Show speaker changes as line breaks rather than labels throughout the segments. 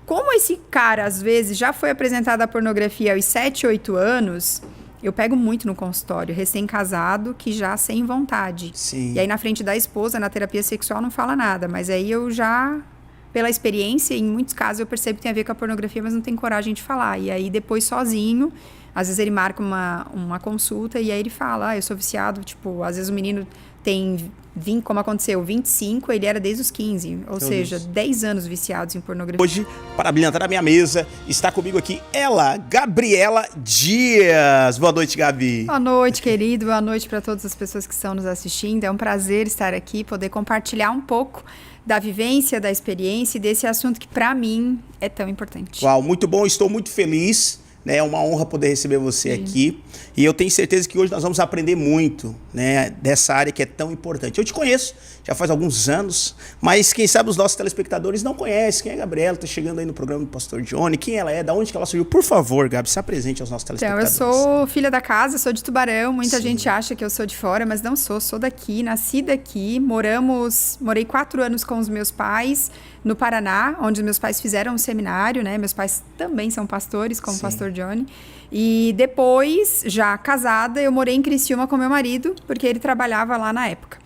Como esse cara, às vezes, já foi apresentado à pornografia aos 7, 8 anos, eu pego muito no consultório, recém-casado, que já sem vontade.
Sim.
E aí, na frente da esposa, na terapia sexual, não fala nada. Mas aí eu já, pela experiência, em muitos casos, eu percebo que tem a ver com a pornografia, mas não tem coragem de falar. E aí, depois, sozinho, às vezes ele marca uma consulta e aí ele fala, eu sou viciado. Tipo, às vezes o menino tem 20, como aconteceu, 25, ele era desde os 15. Ou seja, 10 anos viciados em pornografia.
Hoje, para brilhantar a minha mesa, está comigo aqui ela, Gabriela Dias. Boa noite, Gabi.
Boa noite, querido. Boa noite para todas as pessoas que estão nos assistindo. É um prazer estar aqui, poder compartilhar um pouco da vivência, da experiência e desse assunto que, para mim, é tão importante.
Uau, muito bom. Estou muito feliz. É uma honra poder receber você aqui. E eu tenho certeza que hoje nós vamos aprender muito, né, dessa área que é tão importante. Eu te conheço, já faz alguns anos, mas quem sabe os nossos telespectadores não conhecem. Quem é a Gabriela? Está chegando aí no programa do Pastor Johnny. Quem ela é? Da onde que ela surgiu? Por favor, Gabi, se apresente aos nossos telespectadores.
Então, eu sou filha da casa, sou de Tubarão. Muita gente acha que eu sou de fora, mas não sou. Sou daqui, nasci daqui. Morei 4 anos com os meus pais no Paraná, onde os meus pais fizeram um seminário, né? Meus pais também são pastores, como o Pastor Johnny. E depois, já casada, eu morei em Criciúma com meu marido, porque ele trabalhava lá na época.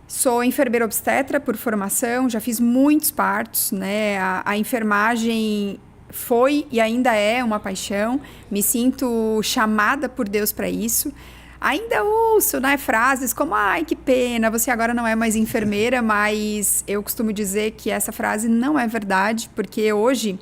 Sou enfermeira obstetra por formação, já fiz muitos partos, né? A enfermagem foi e ainda é uma paixão. Me sinto chamada por Deus para isso. Ainda ouço, né, frases como, ai, que pena, você agora não é mais enfermeira, mas eu costumo dizer que essa frase não é verdade, porque hoje,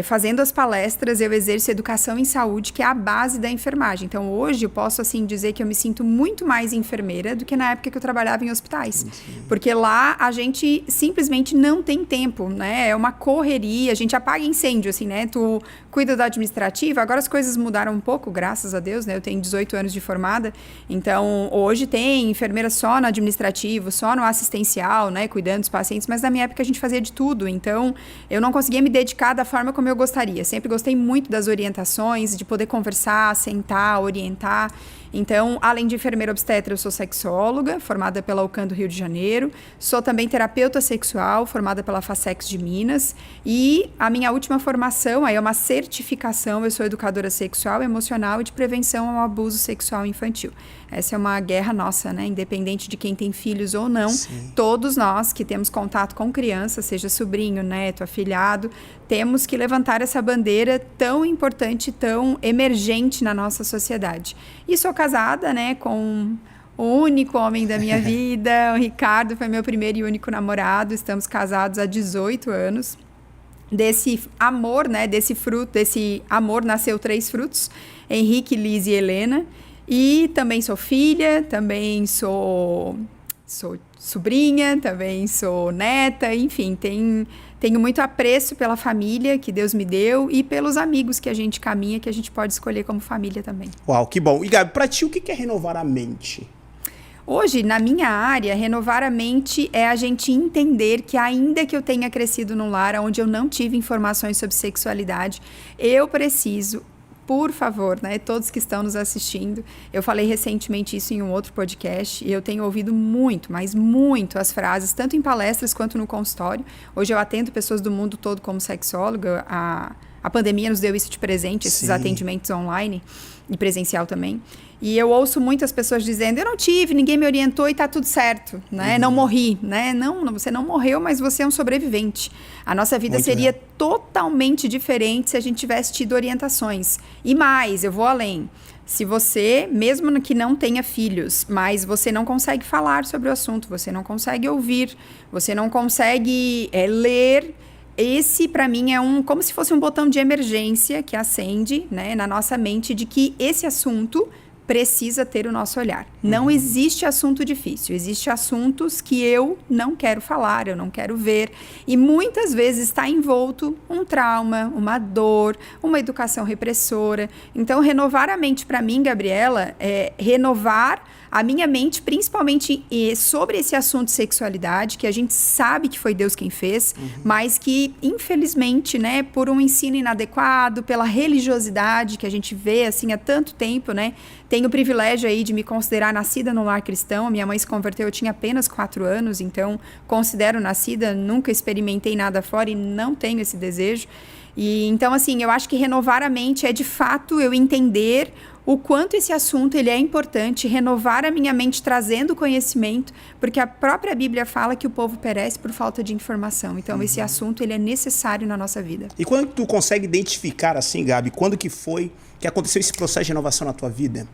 fazendo as palestras, eu exerço educação em saúde, que é a base da enfermagem. Então, hoje, eu posso, assim, dizer que eu me sinto muito mais enfermeira do que na época que eu trabalhava em hospitais. Porque lá, a gente simplesmente não tem tempo, né? É uma correria, a gente apaga incêndio, assim, né? Tu cuida da administrativa, agora as coisas mudaram um pouco, graças a Deus, né? Eu tenho 18 anos de formada, então, hoje tem enfermeira só no administrativo, só no assistencial, né? Cuidando dos pacientes, mas na minha época a gente fazia de tudo. Então, eu não conseguia me dedicar da forma como eu gostaria. Sempre gostei muito das orientações, de poder conversar, sentar, orientar. Então, além de enfermeira obstetra, eu sou sexóloga, formada pela UCAM do Rio de Janeiro. Sou também terapeuta sexual, formada pela FASEX de Minas. E a minha última formação aí é uma certificação. Eu sou educadora sexual, emocional e de prevenção ao abuso sexual infantil. Essa é uma guerra nossa, né? Independente de quem tem filhos ou não, todos nós que temos contato com criança, seja sobrinho, neto, afilhado, temos que levantar essa bandeira tão importante, tão emergente na nossa sociedade. E sou casada, né, com o único homem da minha vida, o Ricardo foi meu primeiro e único namorado, estamos casados há 18 anos. Desse amor, né, desse fruto, desse amor nasceu 3 frutos, Henrique, Liz e Helena. E também sou filha, também sou sobrinha, também sou neta, enfim, tenho muito apreço pela família que Deus me deu e pelos amigos que a gente caminha, que a gente pode escolher como família também.
Uau, que bom. E Gabi, pra ti, o que é renovar a mente?
Hoje, na minha área, renovar a mente é a gente entender que ainda que eu tenha crescido num lar onde eu não tive informações sobre sexualidade, eu preciso, por favor, né, todos que estão nos assistindo, eu falei recentemente isso em um outro podcast e eu tenho ouvido muito, mas muito as frases, tanto em palestras quanto no consultório. Hoje eu atendo pessoas do mundo todo como sexóloga, a pandemia nos deu isso de presente, esses atendimentos online e presencial também. E eu ouço muitas pessoas dizendo, eu não tive, ninguém me orientou e tá tudo certo, né? Não morri, né? Não, você não morreu, mas você é um sobrevivente. A nossa vida seria totalmente diferente se a gente tivesse tido orientações. E mais, eu vou além. Se você, mesmo que não tenha filhos, mas você não consegue falar sobre o assunto, você não consegue ouvir, você não consegue ler, esse, para mim, é como se fosse um botão de emergência que acende, né, na nossa mente de que esse assunto precisa ter o nosso olhar. Não existe assunto difícil, existem assuntos que eu não quero falar, eu não quero ver, e muitas vezes está envolto um trauma, uma dor, uma educação repressora. Então, renovar a mente para mim, Gabriela, é renovar a minha mente, principalmente sobre esse assunto de sexualidade, que a gente sabe que foi Deus quem fez, mas que, infelizmente, né, por um ensino inadequado, pela religiosidade que a gente vê, assim, há tanto tempo, né, Tenho o privilégio aí de me considerar nascida no lar cristão. Minha mãe se converteu, eu tinha apenas 4 anos, então considero nascida, nunca experimentei nada fora e não tenho esse desejo. E então, assim, eu acho que renovar a mente é de fato eu entender o quanto esse assunto ele é importante, renovar a minha mente trazendo conhecimento, porque a própria Bíblia fala que o povo perece por falta de informação. Então, esse assunto ele é necessário na nossa vida.
E quando tu consegue identificar assim, Gabi, quando que foi que aconteceu esse processo de renovação na tua vida?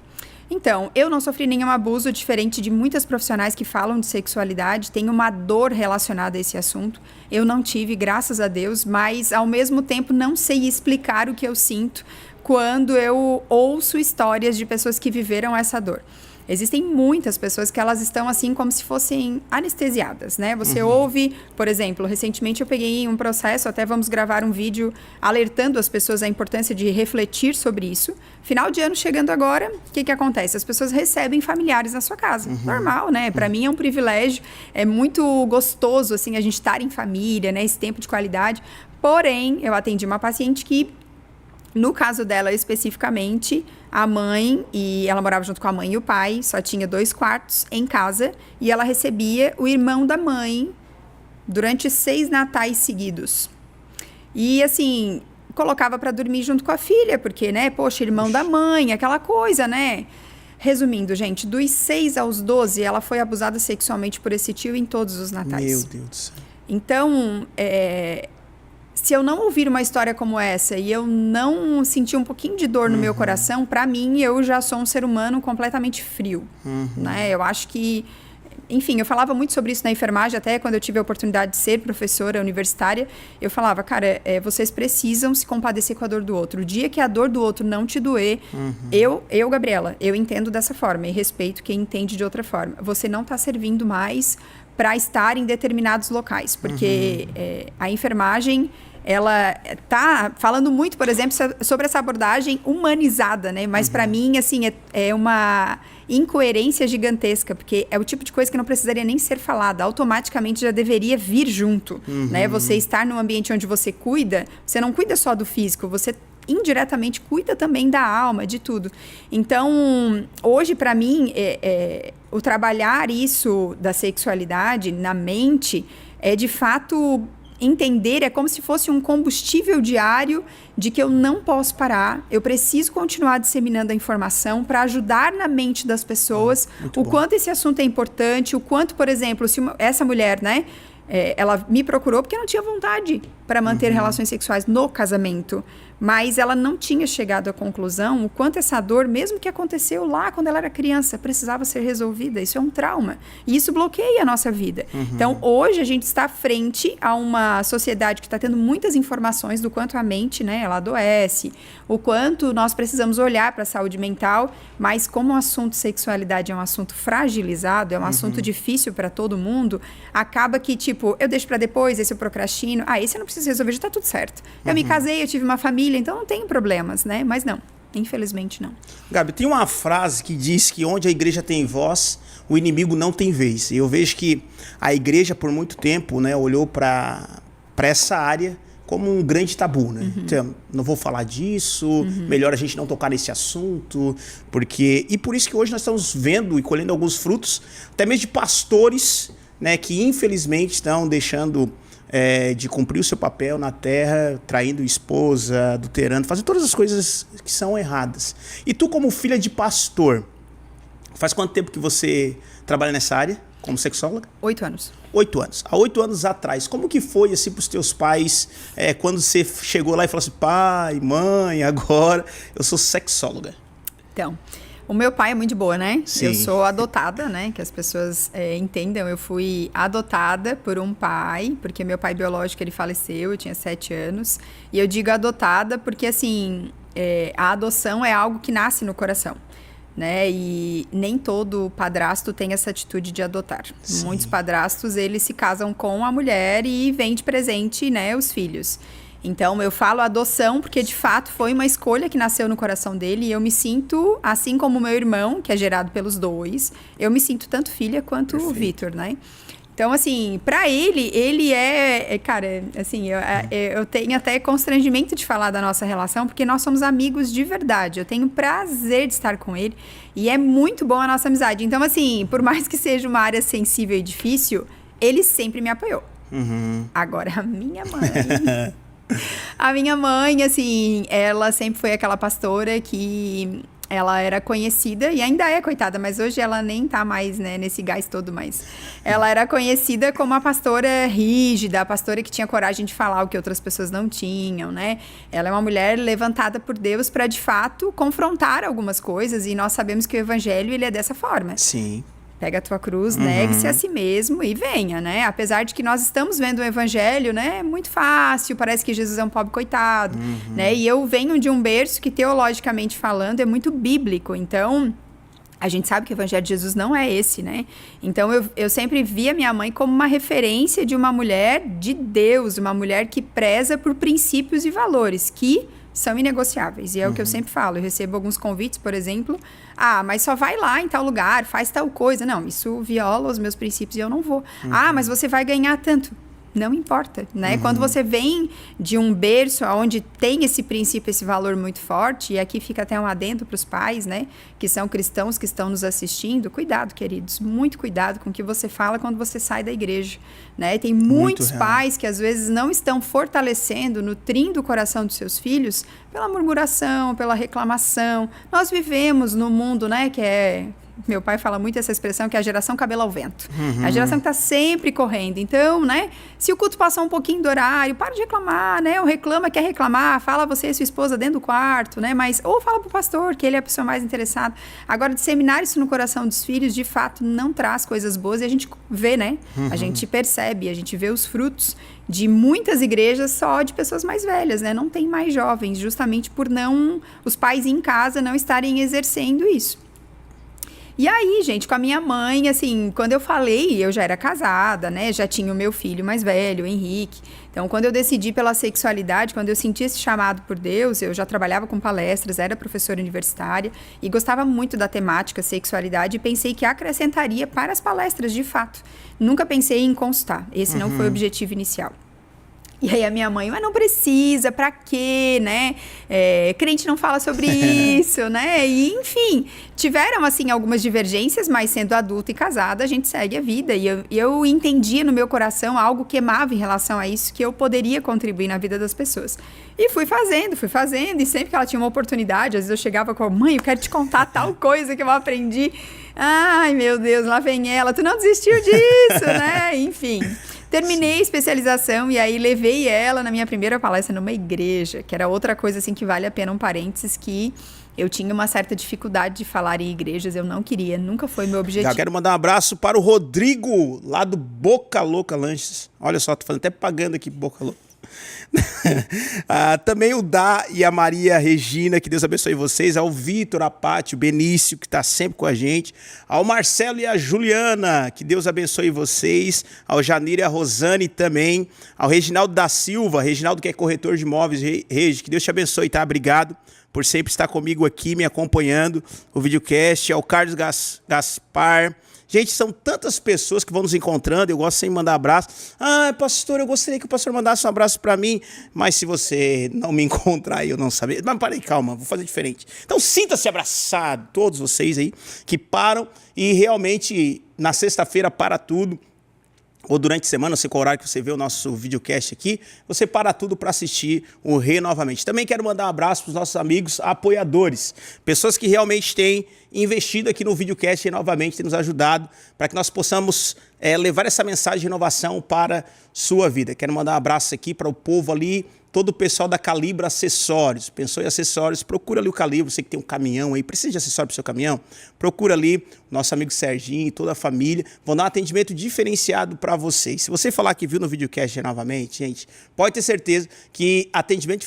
Então, eu não sofri nenhum abuso, diferente de muitas profissionais que falam de sexualidade, tem uma dor relacionada a esse assunto. Eu não tive, graças a Deus, mas ao mesmo tempo não sei explicar o que eu sinto quando eu ouço histórias de pessoas que viveram essa dor. Existem muitas pessoas que elas estão assim como se fossem anestesiadas, né? Você ouve, por exemplo, recentemente eu peguei um processo, até vamos gravar um vídeo alertando as pessoas a importância de refletir sobre isso. Final de ano chegando agora, o que acontece? As pessoas recebem familiares na sua casa. Normal, né? Para mim é um privilégio, é muito gostoso assim a gente estar em família, né? Esse tempo de qualidade. Porém, eu atendi uma paciente que no caso dela especificamente, a mãe, e ela morava junto com a mãe e o pai, só tinha 2 quartos em casa, e ela recebia o irmão da mãe durante 6 natais seguidos. E assim, colocava para dormir junto com a filha, porque, né, poxa, irmão da mãe, aquela coisa, né? Resumindo, gente, dos 6 aos 12, ela foi abusada sexualmente por esse tio em todos os natais.
Meu Deus do céu.
Então, se eu não ouvir uma história como essa e eu não sentir um pouquinho de dor no meu coração, para mim, eu já sou um ser humano completamente frio, né? Eu acho que... Enfim, eu falava muito sobre isso na enfermagem, até quando eu tive a oportunidade de ser professora universitária, eu falava, cara, vocês precisam se compadecer com a dor do outro. O dia que a dor do outro não te doer, eu, Gabriela, eu entendo dessa forma e respeito quem entende de outra forma. Você não está servindo mais para estar em determinados locais, porque a enfermagem... ela tá falando muito, por exemplo, sobre essa abordagem humanizada, né? Mas para mim, assim, é uma incoerência gigantesca, porque é o tipo de coisa que não precisaria nem ser falada, automaticamente já deveria vir junto, né? Você estar num ambiente onde você cuida, você não cuida só do físico, você indiretamente cuida também da alma, de tudo. Então, hoje, para mim, o trabalhar isso da sexualidade na mente é, de fato... entender é como se fosse um combustível diário de que eu não posso parar, eu preciso continuar disseminando a informação para ajudar na mente das pessoas o quanto esse assunto é importante, o quanto, por exemplo, se essa mulher, né, ela me procurou porque não tinha vontade para manter relações sexuais no casamento, mas ela não tinha chegado à conclusão o quanto essa dor, mesmo que aconteceu lá quando ela era criança, precisava ser resolvida. Isso é um trauma. E isso bloqueia a nossa vida. Então, hoje a gente está frente a uma sociedade que está tendo muitas informações do quanto a mente, né, ela adoece, o quanto nós precisamos olhar para a saúde mental, mas como o assunto sexualidade é um assunto fragilizado, é um assunto difícil para todo mundo, acaba que, tipo, eu deixo para depois, esse eu procrastino, esse eu não preciso resolver, já está tudo certo. Eu me casei, eu tive uma família, então não tenho problemas, né? Mas não, infelizmente não.
Gabi, tem uma frase que diz que onde a igreja tem voz, o inimigo não tem vez. E eu vejo que a igreja, por muito tempo, né, olhou para essa área como um grande tabu, né? Então, não vou falar disso, melhor a gente não tocar nesse assunto, porque... E por isso que hoje nós estamos vendo e colhendo alguns frutos, até mesmo de pastores, né, que infelizmente estão deixando... de cumprir o seu papel na terra, traindo esposa, adulterando, fazendo todas as coisas que são erradas. E tu, como filha de pastor, faz quanto tempo que você trabalha nessa área como sexóloga?
8 anos.
8 anos. Há 8 anos atrás, como que foi assim para os teus pais, quando você chegou lá e falou assim, pai, mãe, agora eu sou sexóloga?
Então... o meu pai é muito de boa, né?
Sim.
Eu sou adotada, né? Que as pessoas entendam. Eu fui adotada por um pai, porque meu pai biológico, ele faleceu, eu tinha 7 anos. E eu digo adotada porque, assim, a adoção é algo que nasce no coração, né? E nem todo padrasto tem essa atitude de adotar.
Sim.
Muitos padrastos, eles se casam com a mulher e vêm de presente, né, os filhos. Então, eu falo adoção porque, de fato, foi uma escolha que nasceu no coração dele e eu me sinto, assim como o meu irmão, que é gerado pelos dois, eu me sinto tanto filha quanto o Vitor, né? Então, assim, pra ele cara, assim, eu tenho até constrangimento de falar da nossa relação, porque nós somos amigos de verdade. Eu tenho prazer de estar com ele e é muito bom a nossa amizade. Então, assim, por mais que seja uma área sensível e difícil, ele sempre me apoiou. Agora, a minha mãe... A minha mãe, assim, ela sempre foi aquela pastora que ela era conhecida, e ainda é, coitada, mas hoje ela nem tá mais, né, nesse gás todo mais. Ela era conhecida como a pastora rígida, a pastora que tinha coragem de falar o que outras pessoas não tinham, né? Ela é uma mulher levantada por Deus para, de fato, confrontar algumas coisas, e nós sabemos que o evangelho, ele é dessa forma.
Sim.
Pega a tua cruz, negue-se a si mesmo e venha, né? Apesar de que nós estamos vendo o evangelho, né? É muito fácil, parece que Jesus é um pobre coitado, né? E eu venho de um berço que, teologicamente falando, é muito bíblico. Então, a gente sabe que o evangelho de Jesus não é esse, né? Então, eu sempre vi a minha mãe como uma referência de uma mulher de Deus, uma mulher que preza por princípios e valores, que são inegociáveis. E é o que eu sempre falo. Eu recebo alguns convites, por exemplo. Ah, mas só vai lá em tal lugar, faz tal coisa. Não, isso viola os meus princípios e eu não vou. Ah, mas você vai ganhar tanto. Não importa, né? Quando você vem de um berço onde tem esse princípio, esse valor muito forte, e aqui fica até um adendo para os pais, né? Que são cristãos que estão nos assistindo. Cuidado, queridos. Muito cuidado com o que você fala quando você sai da igreja, né? Tem muitos pais que às vezes não estão fortalecendo, nutrindo o coração dos seus filhos pela murmuração, pela reclamação. Nós vivemos num mundo, né? Que é... Meu pai fala muito essa expressão, que é a geração cabelo ao vento. A geração que está sempre correndo. Então, né, se o culto passar um pouquinho do horário, para de reclamar, né? Ou reclama, quer reclamar, fala você e sua esposa dentro do quarto, né? Mas, ou fala pro pastor, que ele é a pessoa mais interessada. Agora, disseminar isso no coração dos filhos, de fato, não traz coisas boas. E a gente vê, né? A gente percebe, a gente vê os frutos de muitas igrejas só de pessoas mais velhas, né? Não tem mais jovens, justamente por não... Os pais em casa não estarem exercendo isso. E aí, gente, com a minha mãe, assim, quando eu falei, eu já era casada, né? Já tinha o meu filho mais velho, o Henrique. Então, quando eu decidi pela sexualidade, quando eu senti esse chamado por Deus, eu já trabalhava com palestras, era professora universitária e gostava muito da temática sexualidade e pensei que acrescentaria para as palestras, de fato. Nunca pensei em constar. Esse não foi o objetivo inicial. E aí a minha mãe, mas não precisa, pra quê, né? Crente não fala sobre isso, né? E, enfim, tiveram, assim, algumas divergências, mas sendo adulta e casada, a gente segue a vida. E eu entendia no meu coração algo que queimava em relação a isso, que eu poderia contribuir na vida das pessoas. E fui fazendo, e sempre que ela tinha uma oportunidade, às vezes eu chegava com a mãe, eu quero te contar tal coisa que eu aprendi. Ai, meu Deus, lá vem ela, tu não desistiu disso, né? Enfim... Terminei a especialização e aí levei ela na minha primeira palestra numa igreja, que era outra coisa assim que vale a pena um parênteses, que eu tinha uma certa dificuldade de falar em igrejas, eu não queria, nunca foi meu objetivo.
Já quero mandar um abraço para o Rodrigo, lá do Boca Louca Lanches. Olha só, tô fazendo até pagando aqui pro Boca Louca. Também o Dá e a Maria Regina, que Deus abençoe vocês, ao Vitor, a Pátio, o Benício, que está sempre com a gente, ao Marcelo e a Juliana, que Deus abençoe vocês, ao Janir e a Rosane também, ao Reginaldo da Silva, Reginaldo que é corretor de imóveis, Regi, que Deus te abençoe, tá? Obrigado por sempre estar comigo aqui, me acompanhando o videocast, ao Carlos Gaspar. Gente, são tantas pessoas que vão nos encontrando, eu gosto sempre de mandar abraço. Ah, pastor, eu gostaria que o pastor mandasse um abraço para mim, mas se você não me encontrar e eu não saber... Mas parei, calma, vou fazer diferente. Então sinta-se abraçado, todos vocês aí que param e realmente na sexta-feira para tudo, ou durante a semana, não sei qual horário que você vê o nosso videocast aqui, você para tudo para assistir o Rei novamente. Também quero mandar um abraço para os nossos amigos apoiadores, pessoas que realmente têm investido aqui no videocast novamente, têm nos ajudado para que nós possamos levar essa mensagem de inovação para a sua vida. Quero mandar um abraço aqui para o povo ali, todo o pessoal da Calibra Acessórios. Pensou em acessórios? Procura ali o Calibra, você que tem um caminhão aí, precisa de acessório para o seu caminhão? Procura ali, nosso amigo Serginho e toda a família, vão dar um atendimento diferenciado para vocês. Se você falar que viu no videocast novamente, gente, pode ter certeza que atendimento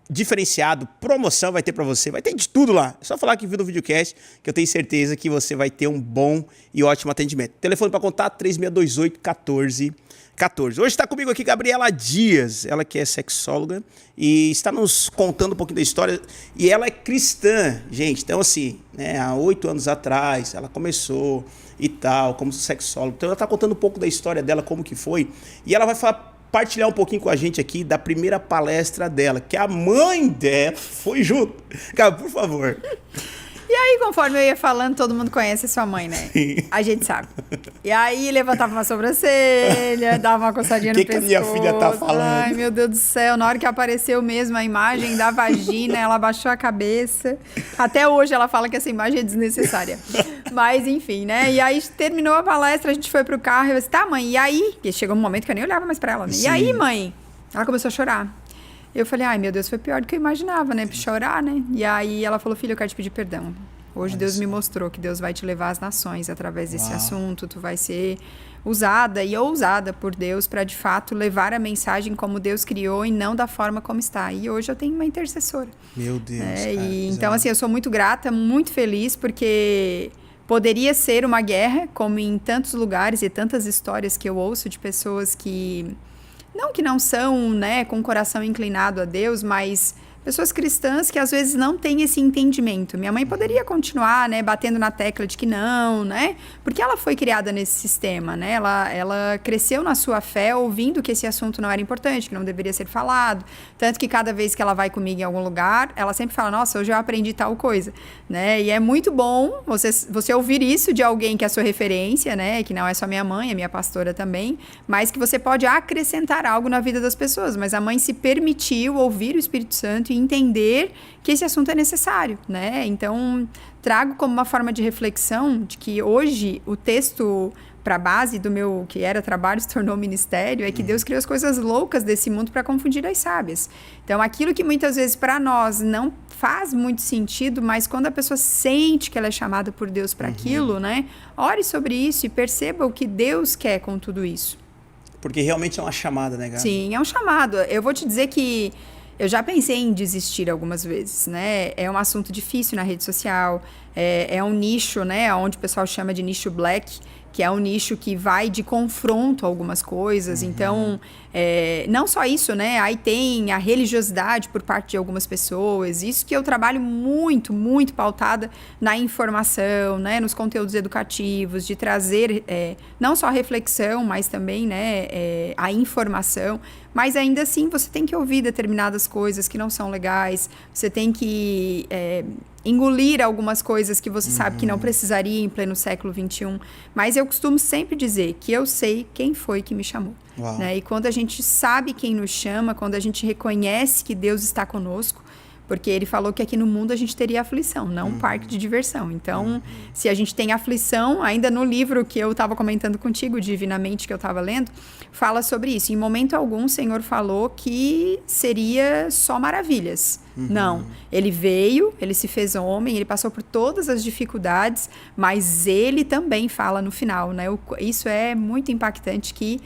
diferenciado, promoção vai ter para você, vai ter de tudo lá. É só falar que viu no videocast, que eu tenho certeza que você vai ter um bom e ótimo atendimento. Telefone para contato 3628 14 14. Hoje está comigo aqui Gabriela Dias, ela que é sexóloga e está nos contando um pouquinho da história. E ela é cristã, gente. Então, assim, né, há 8 anos atrás, ela começou e tal, como sexóloga. Então, ela está contando um pouco da história dela, como que foi. E ela vai partilhar um pouquinho com a gente aqui da primeira palestra dela, que a mãe dela foi junto. Gabi, por favor.
E aí, conforme eu ia falando, todo mundo conhece a sua mãe, né?
Sim.
A gente sabe. E aí, levantava uma sobrancelha, dava uma coçadinha no pescoço.
O que a minha filha tá falando?
Ai, meu Deus do céu. Na hora que apareceu mesmo a imagem da vagina, ela baixou a cabeça. Até hoje ela fala que essa imagem é desnecessária. Mas, enfim, né? E aí, terminou a palestra, a gente foi pro carro e eu disse, tá, mãe, e aí? Porque chegou um momento que eu nem olhava mais pra ela, né?
Sim.
E aí, mãe? Ela começou a chorar. Eu falei, ai, meu Deus, foi pior do que eu imaginava, né? Pra chorar, né? E aí ela falou, filha, eu quero te pedir perdão. Hoje Deus me mostrou que Deus vai te levar às nações através desse assunto. Tu vai ser usada e ousada por Deus para, de fato, levar a mensagem como Deus criou e não da forma como está. E hoje eu tenho uma intercessora.
Meu Deus, cara,
e então, assim, eu sou muito grata, muito feliz, porque poderia ser uma guerra, como em tantos lugares e tantas histórias que eu ouço de pessoas que não são, né, com o coração inclinado a Deus, mas pessoas cristãs que às vezes não têm esse entendimento. Minha mãe poderia continuar, né, batendo na tecla de que não, né, porque ela foi criada nesse sistema, né, ela cresceu na sua fé ouvindo que esse assunto não era importante, que não deveria ser falado, tanto que cada vez que ela vai comigo em algum lugar, ela sempre fala, nossa, hoje eu aprendi tal coisa, né, e é muito bom você ouvir isso de alguém que é a sua referência, né, que não é só minha mãe, é minha pastora também, mas que você pode acrescentar algo na vida das pessoas, mas a mãe se permitiu ouvir o Espírito Santo e entender que esse assunto é necessário, né? Então, trago como uma forma de reflexão de que hoje o texto para base do meu, que era trabalho, se tornou ministério, é que Deus criou as coisas loucas desse mundo para confundir as sábias. Então, aquilo que muitas vezes para nós não faz muito sentido, mas quando a pessoa sente que ela é chamada por Deus para aquilo, né? Ore sobre isso e perceba o que Deus quer com tudo isso.
Porque realmente é uma chamada, né, Gabi?
Sim, é um chamado. Eu vou te dizer que eu já pensei em desistir algumas vezes, né? É um assunto difícil na rede social, é um nicho, né? Onde o pessoal chama de nicho black, que é um nicho que vai de confronto a algumas coisas. Então, não só isso, né? Aí tem a religiosidade por parte de algumas pessoas. Isso que eu trabalho muito, muito pautada na informação, né? Nos conteúdos educativos, de trazer não só a reflexão, mas também, né? A informação. Mas ainda assim, você tem que ouvir determinadas coisas que não são legais. Você tem que engolir algumas coisas que você sabe que não precisaria em pleno século XXI. Mas eu costumo sempre dizer que eu sei quem foi que me chamou. Né? E quando a gente sabe quem nos chama, quando a gente reconhece que Deus está conosco, porque ele falou que aqui no mundo a gente teria aflição, não um parque de diversão. Então, se a gente tem aflição, ainda no livro que eu estava comentando contigo, Divinamente, que eu estava lendo, fala sobre isso. Em momento algum, o Senhor falou que seria só maravilhas. Não. Ele veio, ele se fez homem, ele passou por todas as dificuldades, mas ele também fala no final, né? Isso é muito impactante que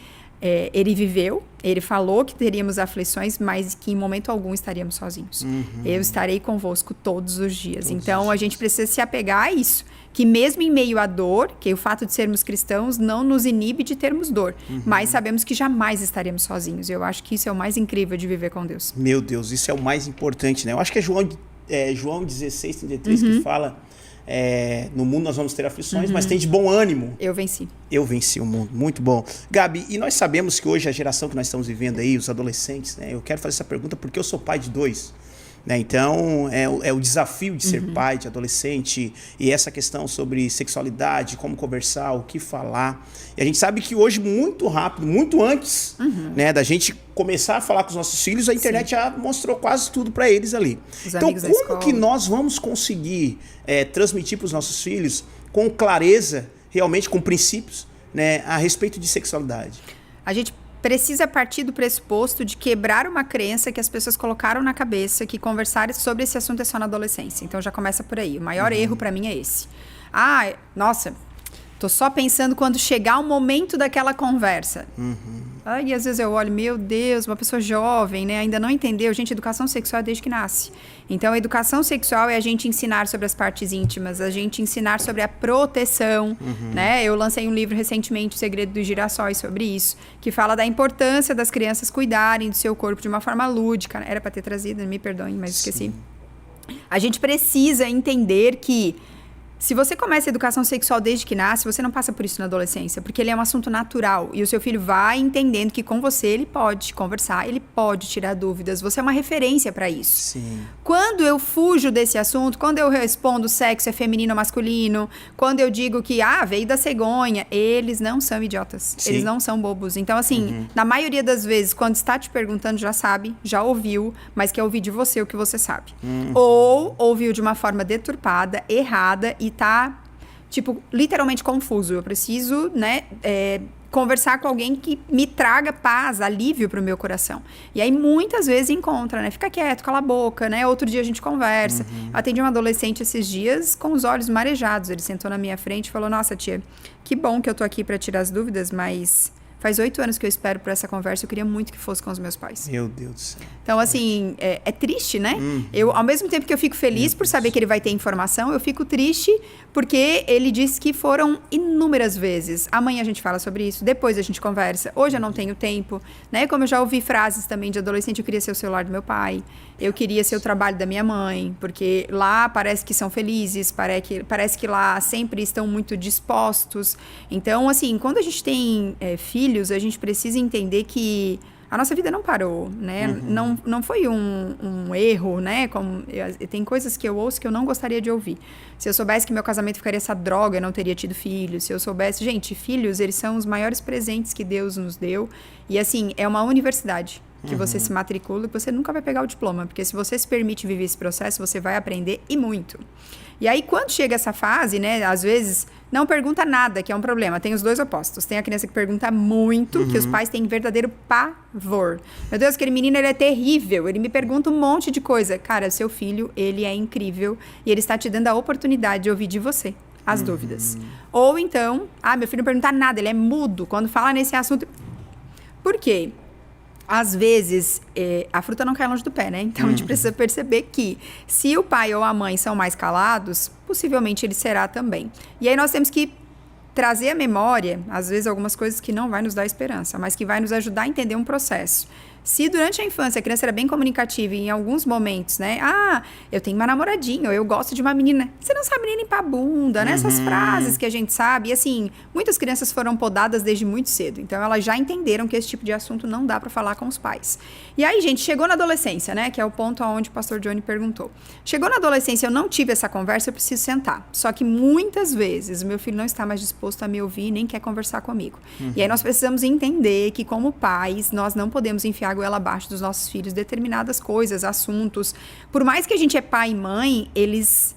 ele viveu, ele falou que teríamos aflições, mas que em momento algum estaríamos sozinhos. Eu estarei convosco todos os dias. Então, a gente precisa se apegar a isso. Que mesmo em meio à dor, que o fato de sermos cristãos não nos inibe de termos dor. Mas sabemos que jamais estaremos sozinhos. Eu acho que isso é o mais incrível de viver com Deus.
Meu Deus, isso é o mais importante, né? Eu acho que é João 16, 33 que fala... no mundo nós vamos ter aflições, mas tem de bom ânimo.
Eu venci.
Eu venci o mundo. Muito bom. Gabi, e nós sabemos que hoje a geração que nós estamos vivendo aí, os adolescentes, né? Eu quero fazer essa pergunta porque eu sou pai de 2. Né? Então, é o desafio de ser pai de adolescente e essa questão sobre sexualidade, como conversar, o que falar. E a gente sabe que hoje, muito rápido, muito antes né, da gente começar a falar com os nossos filhos, a internet já mostrou quase tudo para eles ali. Então, como que nós vamos conseguir transmitir para os nossos filhos com clareza, realmente com princípios, né, a respeito de sexualidade?
A gente precisa partir do pressuposto de quebrar uma crença que as pessoas colocaram na cabeça, que conversar sobre esse assunto é só na adolescência. Então já começa por aí. O maior erro para mim é esse. Nossa, tô só pensando quando chegar o momento daquela conversa. Aí, às vezes, eu olho, meu Deus, uma pessoa jovem, né? Ainda não entendeu. Gente, educação sexual é desde que nasce. Então, a educação sexual é a gente ensinar sobre as partes íntimas, a gente ensinar sobre a proteção, né? Eu lancei um livro recentemente, O Segredo dos Girassóis, sobre isso, que fala da importância das crianças cuidarem do seu corpo de uma forma lúdica. Era para ter trazido, me perdoem, mas esqueci. A gente precisa entender que se você começa a educação sexual desde que nasce, você não passa por isso na adolescência, porque ele é um assunto natural. E o seu filho vai entendendo que com você ele pode conversar, ele pode tirar dúvidas. Você é uma referência para isso.
Sim.
Quando eu fujo desse assunto, quando eu respondo sexo é feminino ou masculino, quando eu digo que, veio da cegonha, eles não são idiotas.
Sim.
Eles não são bobos. Então, assim, na maioria das vezes, quando está te perguntando, já sabe, já ouviu, mas quer ouvir de você o que você sabe. Ou ouviu de uma forma deturpada, errada e tá, tipo, literalmente confuso. Eu preciso, né, conversar com alguém que me traga paz, alívio pro meu coração. E aí, muitas vezes, encontra, né? Fica quieto, cala a boca, né? Outro dia a gente conversa. Atendi um adolescente esses dias com os olhos marejados. Ele sentou na minha frente e falou, nossa, tia, que bom que eu tô aqui para tirar as dúvidas, mas faz 8 anos que eu espero por essa conversa, eu queria muito que fosse com os meus pais.
Meu Deus do céu.
Então, assim, é triste, né? Eu, ao mesmo tempo que eu fico feliz por saber que ele vai ter informação, eu fico triste porque ele disse que foram inúmeras vezes. Amanhã a gente fala sobre isso, depois a gente conversa. Hoje eu não tenho tempo, né? Como eu já ouvi frases também de adolescente, eu queria ser o celular do meu pai, eu queria ser o trabalho da minha mãe, porque lá parece que são felizes, parece que lá sempre estão muito dispostos. Então, assim, quando a gente tem filhos, a gente precisa entender que a nossa vida não parou, né? Não foi um erro, né? Tem coisas que eu ouço que eu não gostaria de ouvir. Se eu soubesse que meu casamento ficaria essa droga, eu não teria tido filhos. Se eu soubesse... Gente, filhos, eles são os maiores presentes que Deus nos deu. E, assim, é uma universidade que você se matricula e você nunca vai pegar o diploma. Porque se você se permite viver esse processo, você vai aprender e muito. E aí, quando chega essa fase, né? Às vezes, não pergunta nada, que é um problema. Tem os dois opostos. Tem a criança que pergunta muito, que os pais têm verdadeiro pavor. Meu Deus, aquele menino, ele é terrível. Ele me pergunta um monte de coisa. Cara, seu filho, ele é incrível. E ele está te dando a oportunidade de ouvir de você as dúvidas. Ou então, meu filho não pergunta nada, ele é mudo. Quando fala nesse assunto... Por quê? Às vezes, a fruta não cai longe do pé, né? Então, a gente precisa perceber que se o pai ou a mãe são mais calados, possivelmente ele será também. E aí, nós temos que trazer à memória, às vezes, algumas coisas que não vai nos dar esperança, mas que vai nos ajudar a entender um processo. Se durante a infância a criança era bem comunicativa e em alguns momentos, né? Eu tenho uma namoradinha, ou eu gosto de uma menina. Você não sabe nem limpar a bunda, né? Essas frases que a gente sabe. E assim, muitas crianças foram podadas desde muito cedo. Então, elas já entenderam que esse tipo de assunto não dá pra falar com os pais. E aí, gente, chegou na adolescência, né? Que é o ponto onde o pastor Johnny perguntou. Chegou na adolescência, eu não tive essa conversa, eu preciso sentar. Só que muitas vezes o meu filho não está mais disposto a me ouvir, nem quer conversar comigo. E aí, nós precisamos entender que, como pais, nós não podemos enfiar a goela abaixo dos nossos filhos determinadas coisas, assuntos. Por mais que a gente é pai e mãe, eles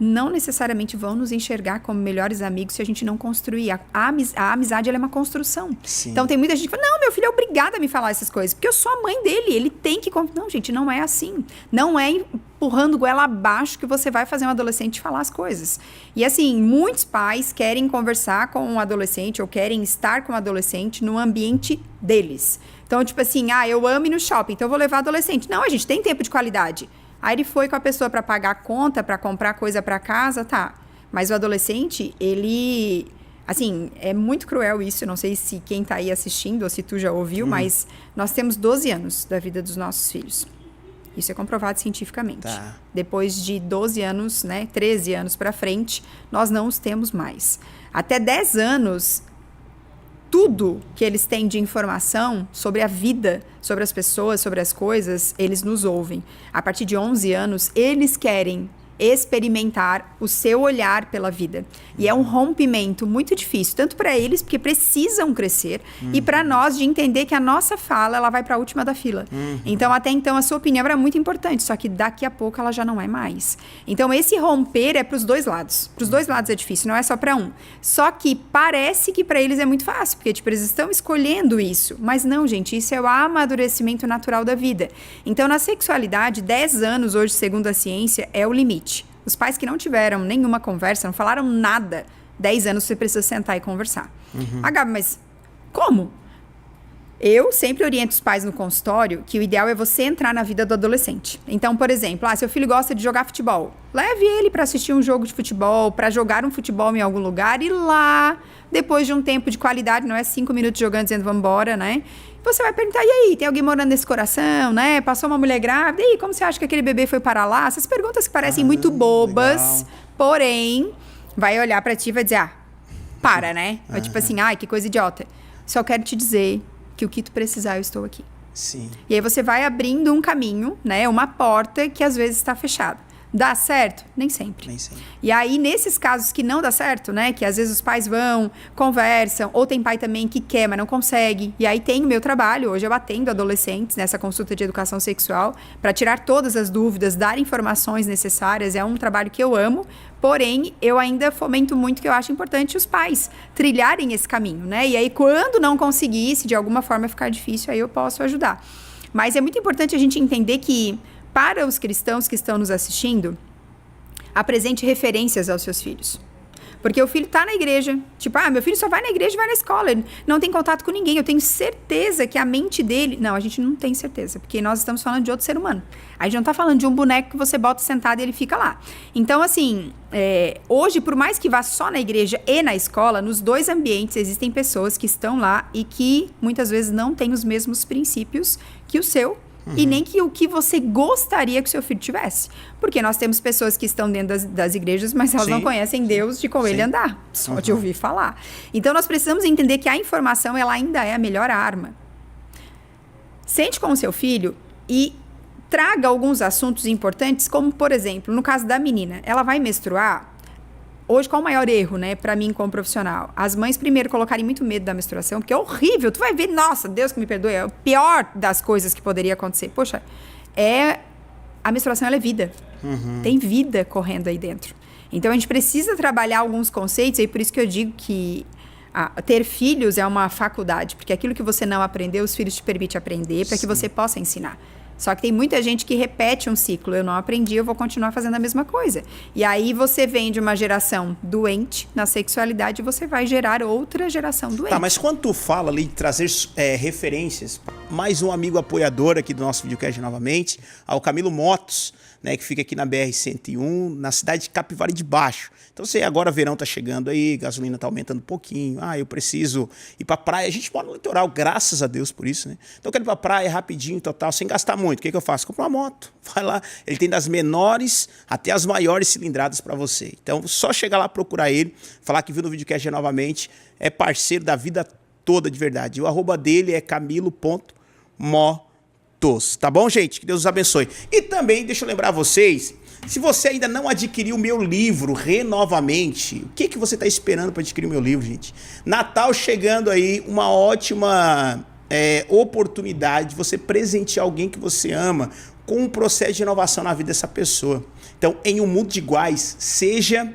não necessariamente vão nos enxergar como melhores amigos se a gente não construir. A amizade, ela é uma construção.
Sim.
Então, tem muita gente que fala, não, meu filho é obrigado a me falar essas coisas, porque eu sou a mãe dele, ele tem que... Não, gente, não é assim. Não é empurrando goela abaixo que você vai fazer um adolescente falar as coisas. E, assim, muitos pais querem conversar com um adolescente ou querem estar com um adolescente no ambiente deles. Então, tipo assim, eu amo ir no shopping, então eu vou levar adolescente. Não, a gente tem tempo de qualidade. Aí ele foi com a pessoa para pagar a conta, para comprar coisa para casa, tá. Mas o adolescente, ele... Assim, é muito cruel isso. Não sei se quem tá aí assistindo ou se tu já ouviu, mas nós temos 12 anos da vida dos nossos filhos. Isso é comprovado cientificamente.
Tá.
Depois de 12 anos, né, 13 anos para frente, nós não os temos mais. Até 10 anos... Tudo que eles têm de informação sobre a vida, sobre as pessoas, sobre as coisas, eles nos ouvem. A partir de 11 anos, eles querem experimentar o seu olhar pela vida. E é um rompimento muito difícil, tanto para eles, porque precisam crescer, e para nós de entender que a nossa fala, ela vai para a última da fila. Então, até então, a sua opinião era muito importante, só que daqui a pouco ela já não é mais. Então, esse romper é para os dois lados. Para os dois lados é difícil, não é só para um. Só que parece que para eles é muito fácil, porque tipo, eles estão escolhendo isso. Mas não, gente, isso é o amadurecimento natural da vida. Então, na sexualidade, 10 anos hoje, segundo a ciência, é o limite. Os pais que não tiveram nenhuma conversa, não falaram nada, 10 anos você precisa sentar e conversar. Gabi, mas como? Eu sempre oriento os pais no consultório que o ideal é você entrar na vida do adolescente. Então, por exemplo, seu filho gosta de jogar futebol. Leve ele para assistir um jogo de futebol, para jogar um futebol em algum lugar e lá, depois de um tempo de qualidade, não é 5 minutos jogando dizendo vamos embora, né? Você vai perguntar, e aí, tem alguém morando nesse coração, né? Passou uma mulher grávida, e aí, como você acha que aquele bebê foi para lá? Essas perguntas que parecem muito bobas, legal. Porém, vai olhar para ti e vai dizer, para, né? Tipo assim, que coisa idiota. Só quero te dizer que o que tu precisar, eu estou aqui.
Sim.
E aí você vai abrindo um caminho, né? Uma porta que às vezes está fechada. Dá certo? Nem sempre.
Nem sempre.
E aí, nesses casos que não dá certo, né? Que às vezes os pais vão, conversam, ou tem pai também que quer, mas não consegue. E aí tem o meu trabalho. Hoje eu atendo adolescentes nessa consulta de educação sexual para tirar todas as dúvidas, dar informações necessárias. É um trabalho que eu amo. Porém, eu ainda fomento muito que eu acho importante os pais trilharem esse caminho, né? E aí, quando não conseguir, se de alguma forma ficar difícil, aí eu posso ajudar. Mas é muito importante a gente entender que, para os cristãos que estão nos assistindo, apresente referências aos seus filhos. Porque o filho está na igreja. Tipo, meu filho só vai na igreja e vai na escola. Ele não tem contato com ninguém. Eu tenho certeza que a mente dele... Não, a gente não tem certeza. Porque nós estamos falando de outro ser humano. A gente não está falando de um boneco que você bota sentado e ele fica lá. Então, assim, hoje, por mais que vá só na igreja e na escola, nos dois ambientes existem pessoas que estão lá e que muitas vezes não têm os mesmos princípios que o seu. E nem que o que você gostaria que o seu filho tivesse. Porque nós temos pessoas que estão dentro das igrejas, mas elas não conhecem Deus de como ele andar. Só de ouvir falar. Então, nós precisamos entender que a informação, ela ainda é a melhor arma. Sente com o seu filho e traga alguns assuntos importantes, como, por exemplo, no caso da menina, ela vai menstruar. Hoje, qual o maior erro, né, pra mim como profissional? As mães, primeiro, colocarem muito medo da menstruação, porque é horrível. Tu vai ver, nossa, Deus que me perdoe, é o pior das coisas que poderia acontecer. Poxa, a menstruação, ela é vida. Tem vida correndo aí dentro. Então, a gente precisa trabalhar alguns conceitos, e por isso que eu digo que ter filhos é uma faculdade, porque aquilo que você não aprendeu, os filhos te permitem aprender para que você possa ensinar. Só que tem muita gente que repete um ciclo. Eu não aprendi, eu vou continuar fazendo a mesma coisa. E aí você vem de uma geração doente na sexualidade e você vai gerar outra geração doente.
Tá, mas quando tu fala ali de trazer referências, mais um amigo apoiador aqui do nosso videocast novamente, ao Camilo Motos, né, que fica aqui na BR-101, na cidade de Capivari de Baixo. Então, agora verão tá chegando aí, gasolina tá aumentando um pouquinho, eu preciso ir pra praia. A gente mora no litoral, graças a Deus por isso, né? Então, eu quero ir pra praia rapidinho, total, sem gastar muito. O que eu faço? Compro uma moto, vai lá, ele tem das menores até as maiores cilindradas para você. Então, só chegar lá, procurar ele, falar que viu no videocast novamente, é parceiro da vida toda de verdade. O arroba dele é camilo.motos, tá bom, gente? Que Deus os abençoe. E também, deixa eu lembrar vocês, se você ainda não adquiriu o meu livro, Renovamente, o que você está esperando para adquirir o meu livro, gente? Natal chegando aí, uma ótima oportunidade de você presentear alguém que você ama com um processo de renovação na vida dessa pessoa. Então, em um mundo de iguais, seja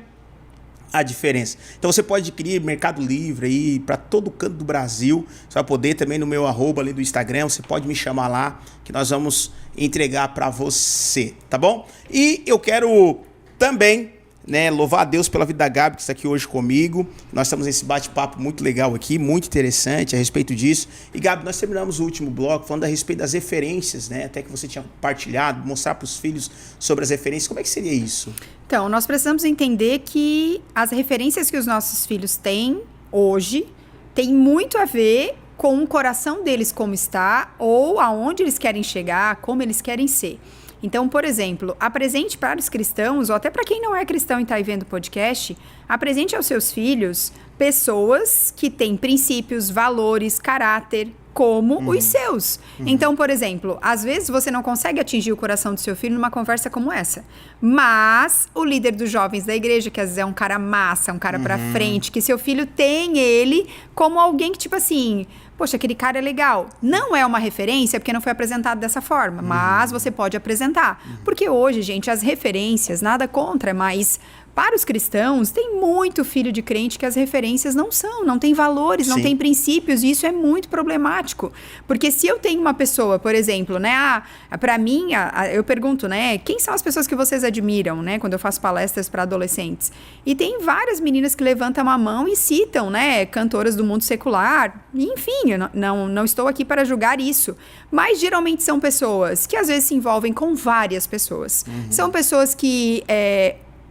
a diferença. Então você pode adquirir Mercado Livre aí para todo canto do Brasil. Você vai poder também no meu arroba ali do Instagram, você pode me chamar lá que nós vamos entregar para você, tá bom? E eu quero também, né, louvar a Deus pela vida da Gabi que está aqui hoje comigo. Nós estamos nesse bate-papo muito legal aqui, muito interessante a respeito disso. E Gabi, nós terminamos o último bloco falando a respeito das referências, né? Até que você tinha compartilhado, mostrar para os filhos sobre as referências. Como é que seria isso?
Então, nós precisamos entender que as referências que os nossos filhos têm hoje tem muito a ver com o coração deles como está ou aonde eles querem chegar, como eles querem ser. Então, por exemplo, apresente para os cristãos, ou até para quem não é cristão e está aí vendo o podcast, apresente aos seus filhos pessoas que têm princípios, valores, caráter, como os seus. Então, por exemplo, às vezes você não consegue atingir o coração do seu filho numa conversa como essa. Mas o líder dos jovens da igreja, que às vezes é um cara massa, um cara pra frente, que seu filho tem ele como alguém que, tipo assim, poxa, aquele cara é legal. Não é uma referência porque não foi apresentado dessa forma, mas você pode apresentar. Porque hoje, gente, as referências, nada contra, mas Para os cristãos, tem muito filho de crente que as referências não tem valores, não
Sim.
tem princípios, e isso é muito problemático. Porque se eu tenho uma pessoa, por exemplo, né, para mim, eu pergunto, né, quem são as pessoas que vocês admiram, né, quando eu faço palestras para adolescentes? E tem várias meninas que levantam a mão e citam, né, cantoras do mundo secular, enfim, eu não estou aqui para julgar isso, mas geralmente são pessoas que às vezes se envolvem com várias pessoas. São pessoas que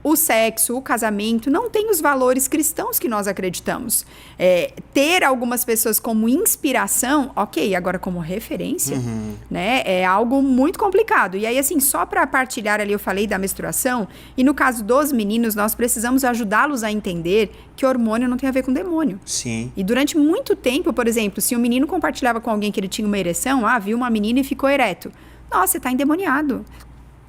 o sexo, o casamento, não tem os valores cristãos que nós acreditamos. Ter algumas pessoas como inspiração, ok, agora como referência, né, é algo muito complicado. E aí, assim, só para partilhar ali, eu falei da menstruação, e no caso dos meninos, nós precisamos ajudá-los a entender que hormônio não tem a ver com demônio.
Sim.
E durante muito tempo, por exemplo, se um menino compartilhava com alguém que ele tinha uma ereção, viu uma menina e ficou ereto. Nossa, você tá endemoniado.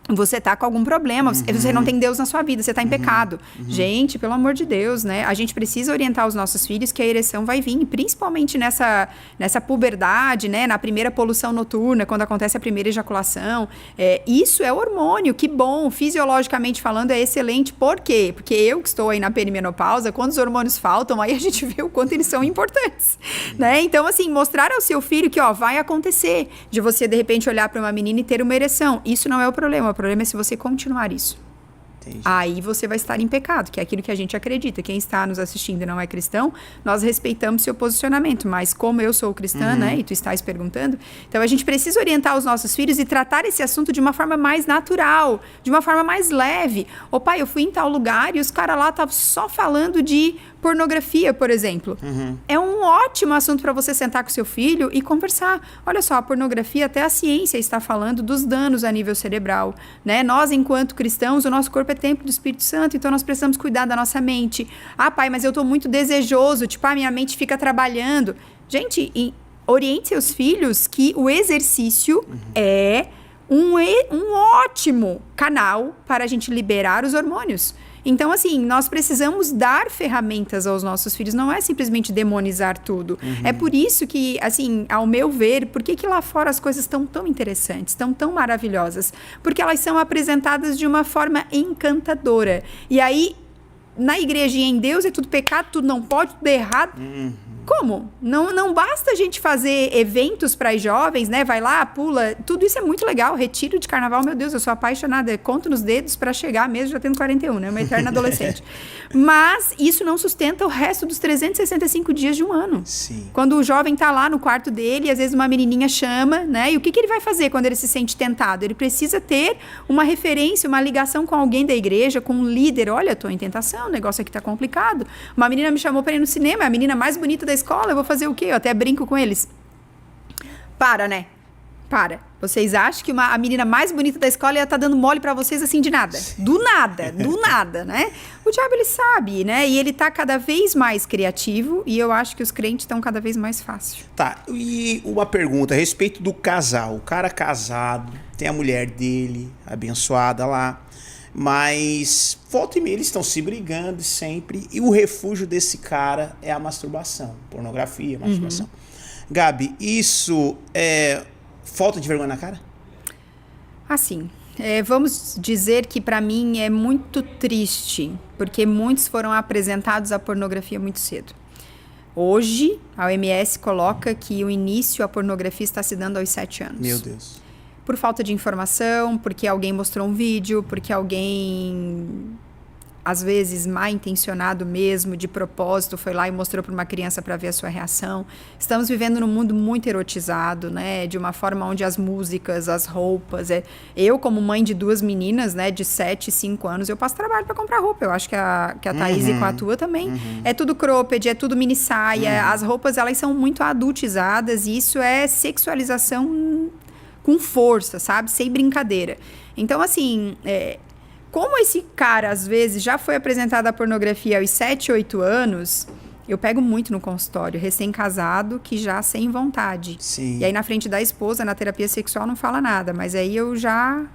Você tá com algum problema, você não tem Deus na sua vida, você tá em pecado. Gente, pelo amor de Deus, né? A gente precisa orientar os nossos filhos que a ereção vai vir, principalmente nessa puberdade, né? Na primeira poluição noturna, quando acontece a primeira ejaculação. Isso é hormônio, que bom, fisiologicamente falando é excelente. Por quê? Porque eu que estou aí na perimenopausa, quando os hormônios faltam, aí a gente vê o quanto eles são importantes, né? Então, assim, mostrar ao seu filho que, vai acontecer de você, de repente, olhar para uma menina e ter uma ereção. Isso não é o problema. O problema é se você continuar isso.
Entendi.
Aí você vai estar em pecado, que é aquilo que a gente acredita. Quem está nos assistindo e não é cristão, nós respeitamos seu posicionamento. Mas como eu sou cristã, né, e tu estás perguntando, então a gente precisa orientar os nossos filhos e tratar esse assunto de uma forma mais natural, de uma forma mais leve. Ô pai, eu fui em tal lugar e os caras lá estavam só falando de pornografia, por exemplo. É um ótimo assunto para você sentar com seu filho e conversar. Olha só, a pornografia, até a ciência está falando dos danos a nível cerebral, né? Nós, enquanto cristãos, o nosso corpo é templo do Espírito Santo, então nós precisamos cuidar da nossa mente. Pai, mas eu estou muito desejoso, tipo, minha mente fica trabalhando. Gente, oriente seus filhos que o exercício é um ótimo canal para a gente liberar os hormônios. Então, assim, nós precisamos dar ferramentas aos nossos filhos, não é simplesmente demonizar tudo. É por isso que, assim, ao meu ver, por que lá fora as coisas estão tão interessantes, estão tão maravilhosas? Porque elas são apresentadas de uma forma encantadora. E aí, na igrejinha em Deus é tudo pecado, tudo não pode, tudo errado. Como? Não basta a gente fazer eventos para jovens, né? Vai lá, pula. Tudo isso é muito legal. Retiro de carnaval, meu Deus, eu sou apaixonada. Conto nos dedos para chegar mesmo já tendo 41, né? Uma eterna adolescente. Mas isso não sustenta o resto dos 365 dias de um ano.
Sim.
Quando o jovem tá lá no quarto dele, às vezes uma menininha chama, né? E o que ele vai fazer quando ele se sente tentado? Ele precisa ter uma referência, uma ligação com alguém da igreja, com um líder. Olha, tô em tentação, o negócio aqui tá complicado. Uma menina me chamou para ir no cinema, é a menina mais bonita da escola, eu vou fazer o quê? Eu até brinco com eles. Né? Para. Vocês acham que a menina mais bonita da escola ia estar dando mole pra vocês assim de nada? Do nada, né? O diabo, ele sabe, né? E ele tá cada vez mais criativo e eu acho que os crentes estão cada vez mais fácil.
Tá, e uma pergunta a respeito do casal. O cara casado, tem a mulher dele, abençoada lá, mas volta e meia eles estão se brigando sempre e o refúgio desse cara é a masturbação, pornografia, masturbação. Gabi, isso é falta de vergonha na cara?
Assim, vamos dizer que para mim é muito triste, porque muitos foram apresentados à pornografia muito cedo. Hoje, a OMS coloca que o início à pornografia está se dando aos 7 anos.
Meu Deus.
Por falta de informação, porque alguém mostrou um vídeo, porque alguém, às vezes, mal intencionado mesmo, de propósito, foi lá e mostrou para uma criança para ver a sua reação. Estamos vivendo num mundo muito erotizado, né? De uma forma onde as músicas, as roupas... Eu, como mãe de 2 meninas, né? De 7 e 5 anos, eu passo trabalho para comprar roupa. Eu acho que a Thaís com a tua também. É tudo cropped, é tudo mini saia. As roupas, elas são muito adultizadas e isso é sexualização com força, sabe? Sem brincadeira. Então, assim... Como esse cara, às vezes, já foi apresentado à pornografia aos 7, 8 anos, eu pego muito no consultório, recém-casado, que já sem vontade.
Sim.
E aí, na frente da esposa, na terapia sexual, não fala nada. Mas aí eu já,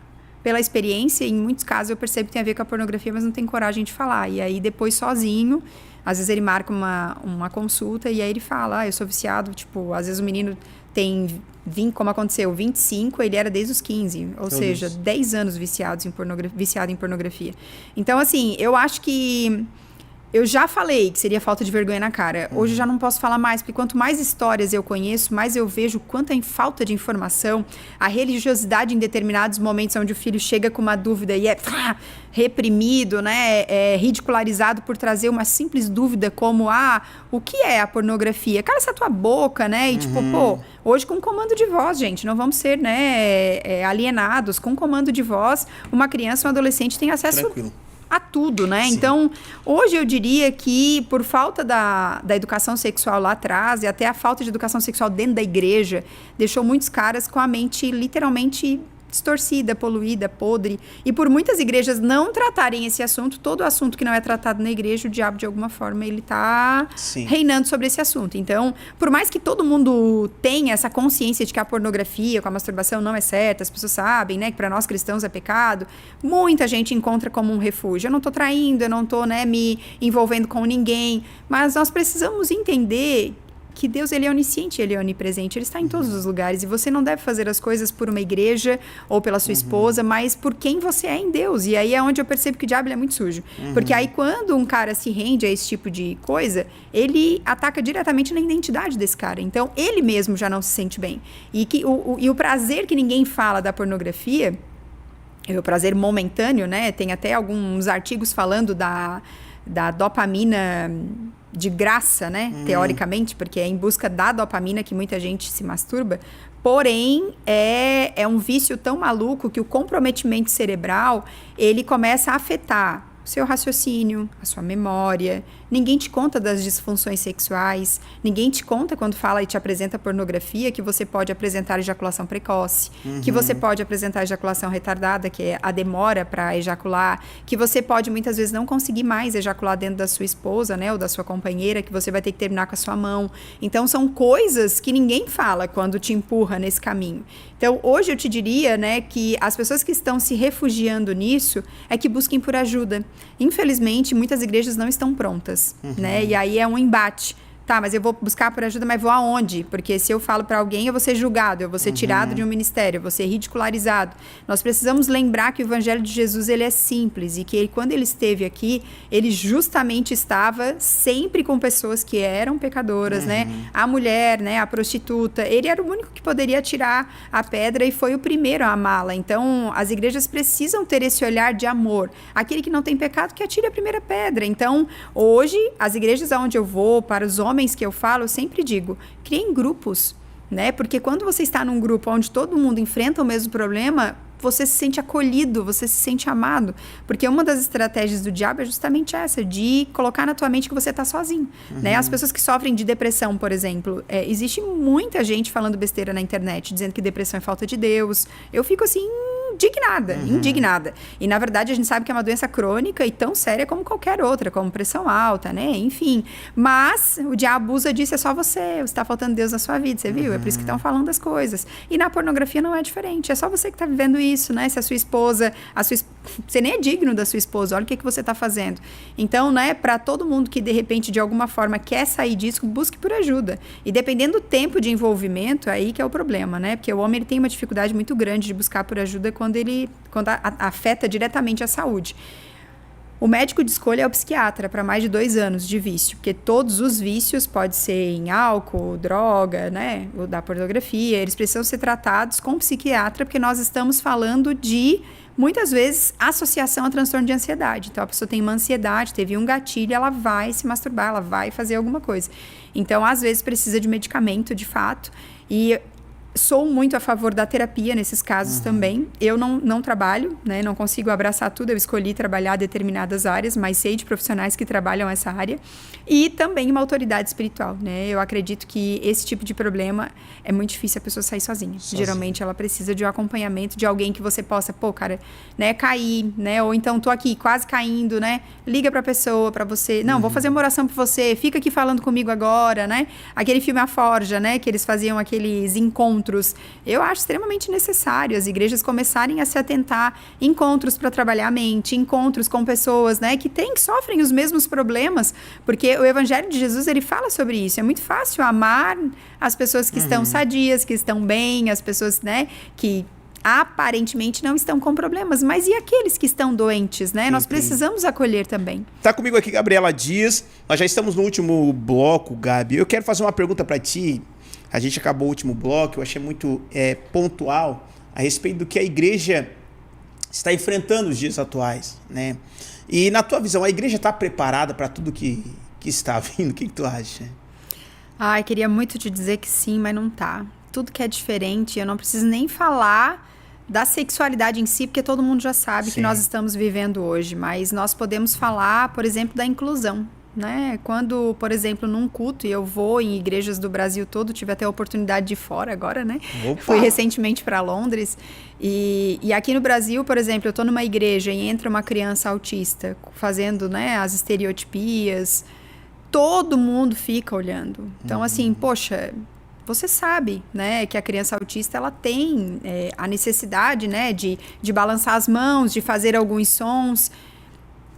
pela experiência, em muitos casos, eu percebo que tem a ver com a pornografia, mas não tem coragem de falar. E aí, depois, sozinho, às vezes ele marca uma consulta e aí ele fala, eu sou viciado. Tipo, às vezes o menino tem, como aconteceu, 25, ele era desde os 15. Ou seja, 10 anos viciado em pornografia. Então, assim, eu acho que... Eu já falei que seria falta de vergonha na cara. Hoje eu já não posso falar mais, porque quanto mais histórias eu conheço, mais eu vejo quanta falta de informação, a religiosidade em determinados momentos onde o filho chega com uma dúvida e é reprimido, né? É ridicularizado por trazer uma simples dúvida como, o que é a pornografia? Cala essa tua boca, né? E tipo, hoje com comando de voz, gente, não vamos ser, né, alienados. Com comando de voz, uma criança, um adolescente tem acesso...
Tranquilo.
A tudo, né?
Sim.
Então, hoje eu diria que por falta da educação sexual lá atrás e até a falta de educação sexual dentro da igreja, deixou muitos caras com a mente literalmente distorcida, poluída, podre. E por muitas igrejas não tratarem esse assunto, todo assunto que não é tratado na igreja, o diabo de alguma forma ele tá reinando sobre esse assunto. Então, por mais que todo mundo tenha essa consciência de que a pornografia com a masturbação não é certa, as pessoas sabem, né, que para nós cristãos é pecado, muita gente encontra como um refúgio. Eu não tô traindo, eu não tô, né, me envolvendo com ninguém, mas nós precisamos entender que Deus, ele é onisciente, ele é onipresente, ele está em todos os lugares, e você não deve fazer as coisas por uma igreja ou pela sua esposa, mas por quem você é em Deus. E aí é onde eu percebo que o diabo é muito sujo. Porque aí quando um cara se rende a esse tipo de coisa, ele ataca diretamente na identidade desse cara. Então, ele mesmo já não se sente bem. E o prazer que ninguém fala da pornografia, o prazer momentâneo, né? Tem até alguns artigos falando da dopamina de graça, né? Teoricamente, porque é em busca da dopamina que muita gente se masturba. Porém, é um vício tão maluco que o comprometimento cerebral, ele começa a afetar o seu raciocínio, a sua memória. Ninguém te conta das disfunções sexuais. Ninguém te conta quando fala e te apresenta pornografia que você pode apresentar ejaculação precoce, que você pode apresentar ejaculação retardada, que é a demora para ejacular, que você pode muitas vezes não conseguir mais ejacular dentro da sua esposa, né, ou da sua companheira, que você vai ter que terminar com a sua mão. Então, são coisas que ninguém fala quando te empurra nesse caminho. Então, hoje eu te diria, né, que as pessoas que estão se refugiando nisso é que busquem por ajuda. Infelizmente, muitas igrejas não estão prontas, né? E aí é um embate. Tá, mas eu vou buscar por ajuda, mas vou aonde? Porque se eu falo para alguém, eu vou ser julgado, eu vou ser tirado de um ministério, eu vou ser ridicularizado. Nós precisamos lembrar que o evangelho de Jesus, ele é simples e que ele, quando ele esteve aqui, ele justamente estava sempre com pessoas que eram pecadoras, né? A mulher, né? A prostituta. Ele era o único que poderia tirar a pedra e foi o primeiro a amá-la. Então, as igrejas precisam ter esse olhar de amor. Aquele que não tem pecado, que atire a primeira pedra. Então, hoje, as igrejas aonde eu vou, para os homens que eu falo, eu sempre digo, criem grupos, né? Porque quando você está num grupo onde todo mundo enfrenta o mesmo problema, você se sente acolhido, você se sente amado. Porque uma das estratégias do diabo é justamente essa, de colocar na tua mente que você está sozinho, né? As pessoas que sofrem de depressão, por exemplo, existe muita gente falando besteira na internet, dizendo que depressão é falta de Deus. Eu fico assim, indignada. E, na verdade, a gente sabe que é uma doença crônica e tão séria como qualquer outra, como pressão alta, né? Enfim. Mas o diabo usa disso, é só você está faltando Deus na sua vida, você viu? É por isso que estão falando as coisas. E na pornografia não é diferente, é só você que está vivendo isso, né? Se a sua esposa, você nem é digno da sua esposa, olha o que você está fazendo. Então, né, para todo mundo que, de repente, de alguma forma quer sair disso, busque por ajuda. E dependendo do tempo de envolvimento, aí que é o problema, né? Porque o homem, ele tem uma dificuldade muito grande de buscar por ajuda quando afeta diretamente a saúde. O médico de escolha é o psiquiatra para mais de 2 anos de vício, porque todos os vícios, pode ser em álcool, droga, né, ou da pornografia, eles precisam ser tratados com o psiquiatra, porque nós estamos falando de, muitas vezes, associação a transtorno de ansiedade. Então, a pessoa tem uma ansiedade, teve um gatilho, ela vai se masturbar, ela vai fazer alguma coisa. Então, às vezes, precisa de medicamento, de fato, e sou muito a favor da terapia nesses casos também. Eu não trabalho, né? Não consigo abraçar tudo. Eu escolhi trabalhar determinadas áreas, mas sei de profissionais que trabalham essa área. E também uma autoridade espiritual, né? Eu acredito que esse tipo de problema é muito difícil a pessoa sair sozinha. Geralmente ela precisa de um acompanhamento de alguém que você possa, né, cair, né? Ou então tô aqui quase caindo, né? Liga pra pessoa, pra você. Não, vou fazer uma oração por você. Fica aqui falando comigo agora, né? Aquele filme A Forja, né? Que eles faziam aqueles encontros encontros. Eu acho extremamente necessário as igrejas começarem a se atentar, encontros para trabalhar a mente, encontros com pessoas, né, que sofrem os mesmos problemas, porque o Evangelho de Jesus, ele fala sobre isso. É muito fácil amar as pessoas que estão sadias, que estão bem, as pessoas, né, que aparentemente não estão com problemas, mas e aqueles que estão doentes, né? Nós precisamos acolher também.
Tá comigo aqui Gabriela Dias, nós já estamos no último bloco, Gabi. Eu quero fazer uma pergunta para ti. A gente acabou o último bloco, eu achei muito pontual a respeito do que a igreja está enfrentando nos dias atuais, né? E na tua visão, a igreja está preparada para tudo que está vindo? O que tu acha?
Ai, queria muito te dizer que sim, mas não tá. Tudo que é diferente, eu não preciso nem falar da sexualidade em si, porque todo mundo já sabe que nós estamos vivendo hoje, mas nós podemos falar, por exemplo, da inclusão, né? Quando, por exemplo, num culto, e eu vou em igrejas do Brasil todo, tive até a oportunidade de ir fora agora, né? Opa. Fui recentemente para Londres, e aqui no Brasil, por exemplo, eu tô numa igreja e entra uma criança autista, fazendo, né, as estereotipias, todo mundo fica olhando. Então, assim, poxa, você sabe, né, que a criança autista, ela tem a necessidade, né, de balançar as mãos, de fazer alguns sons.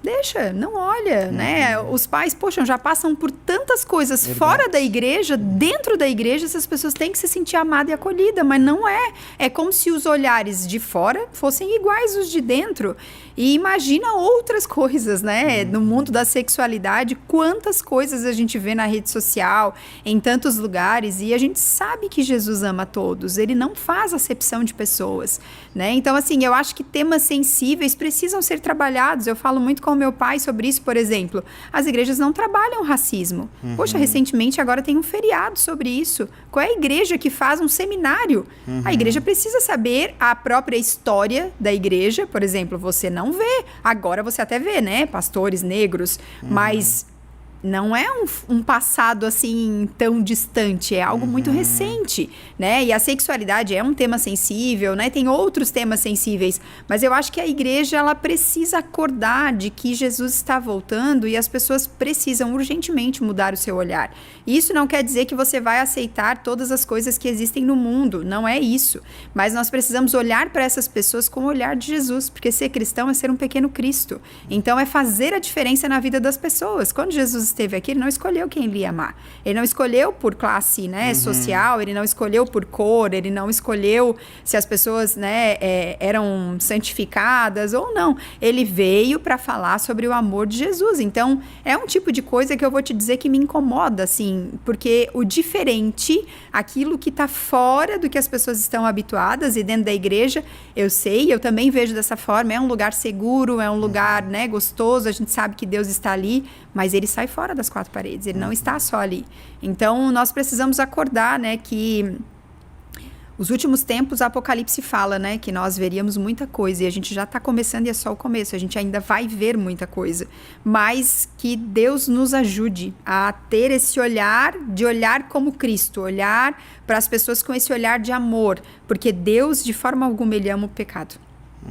Deixa, não olha, né? Os pais, poxa, já passam por tantas coisas fora da igreja, dentro da igreja, essas pessoas têm que se sentir amadas e acolhidas, mas não é. É como se os olhares de fora fossem iguais os de dentro. E imagina outras coisas, né? No mundo da sexualidade, quantas coisas a gente vê na rede social, em tantos lugares, e a gente sabe que Jesus ama todos, ele não faz acepção de pessoas, né? Então, assim, eu acho que temas sensíveis precisam ser trabalhados. Eu falo muito com meu pai sobre isso, por exemplo. As igrejas não trabalham racismo. Poxa, recentemente agora tem um feriado sobre isso. Qual é a igreja que faz um seminário? A igreja precisa saber a própria história da igreja. Por exemplo, você não vê. Agora você até vê, né? Pastores negros, mas não é um passado assim tão distante, é algo muito recente, né? E a sexualidade é um tema sensível, né? Tem outros temas sensíveis, mas eu acho que a igreja, ela precisa acordar de que Jesus está voltando e as pessoas precisam urgentemente mudar o seu olhar. Isso não quer dizer que você vai aceitar todas as coisas que existem no mundo, não é isso. Mas nós precisamos olhar para essas pessoas com o olhar de Jesus, porque ser cristão é ser um pequeno Cristo. Então é fazer a diferença na vida das pessoas. Quando Jesus esteve aqui, ele não escolheu quem ele ia amar. Ele não escolheu por classe, né, social, ele não escolheu por cor, ele não escolheu se as pessoas, né, eram santificadas ou não. Ele veio para falar sobre o amor de Jesus. Então, é um tipo de coisa que eu vou te dizer que me incomoda, assim, porque o diferente, aquilo que está fora do que as pessoas estão habituadas e dentro da igreja, eu sei, eu também vejo dessa forma, é um lugar seguro, é um lugar, né, gostoso, a gente sabe que Deus está ali, mas ele sai fora das quatro paredes, ele não está só ali. Então, nós precisamos acordar, né, que os últimos tempos, o Apocalipse fala, né, que nós veríamos muita coisa, e a gente já está começando e é só o começo, a gente ainda vai ver muita coisa, mas que Deus nos ajude a ter esse olhar, de olhar como Cristo, olhar para as pessoas com esse olhar de amor, porque Deus, de forma alguma, ele ama o pecado.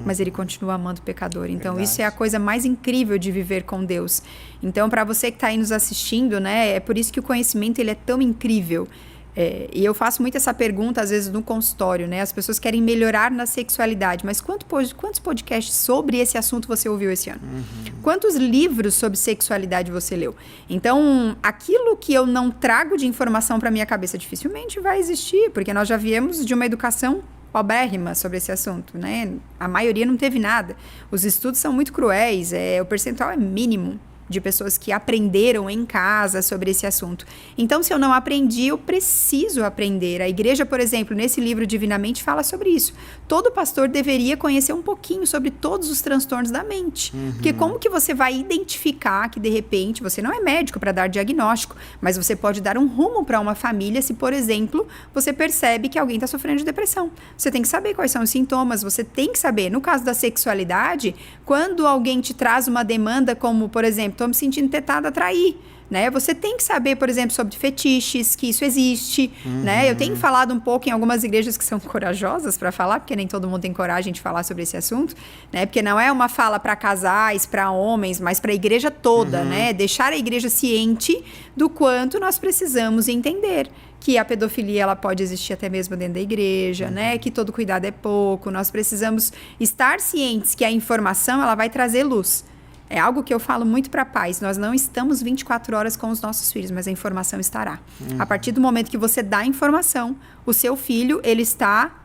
Mas ele continua amando o pecador. Então, isso é a coisa mais incrível de viver com Deus. Então, para você que está aí nos assistindo, né, é por isso que o conhecimento ele é tão incrível. E eu faço muito essa pergunta, às vezes, no consultório, né? As pessoas querem melhorar na sexualidade, mas quantos podcasts sobre esse assunto você ouviu esse ano? Quantos livros sobre sexualidade você leu? Então, aquilo que eu não trago de informação para minha cabeça dificilmente vai existir, porque nós já viemos de uma educação pobrérrima sobre esse assunto, né? A maioria não teve nada. Os estudos são muito cruéis, o percentual é mínimo de pessoas que aprenderam em casa sobre esse assunto. Então, se eu não aprendi, eu preciso aprender. A igreja, por exemplo, nesse livro Divinamente, fala sobre isso. Todo pastor deveria conhecer um pouquinho sobre todos os transtornos da mente. Porque como que você vai identificar que, de repente, você não é médico para dar diagnóstico, mas você pode dar um rumo para uma família se, por exemplo, você percebe que alguém está sofrendo de depressão. Você tem que saber quais são os sintomas, você tem que saber. No caso da sexualidade, quando alguém te traz uma demanda como, por exemplo, estou me sentindo tentada a trair, né? Você tem que saber, por exemplo, sobre fetiches, que isso existe, né? Eu tenho falado um pouco em algumas igrejas que são corajosas para falar, porque nem todo mundo tem coragem de falar sobre esse assunto, né? Porque não é uma fala para casais, para homens, mas para a igreja toda, né? Deixar a igreja ciente do quanto nós precisamos entender que a pedofilia ela pode existir até mesmo dentro da igreja, né? Que todo cuidado é pouco. Nós precisamos estar cientes que a informação ela vai trazer luz. É algo que eu falo muito para pais. Nós não estamos 24 horas com os nossos filhos, mas a informação estará. A partir do momento que você dá a informação, o seu filho, ele está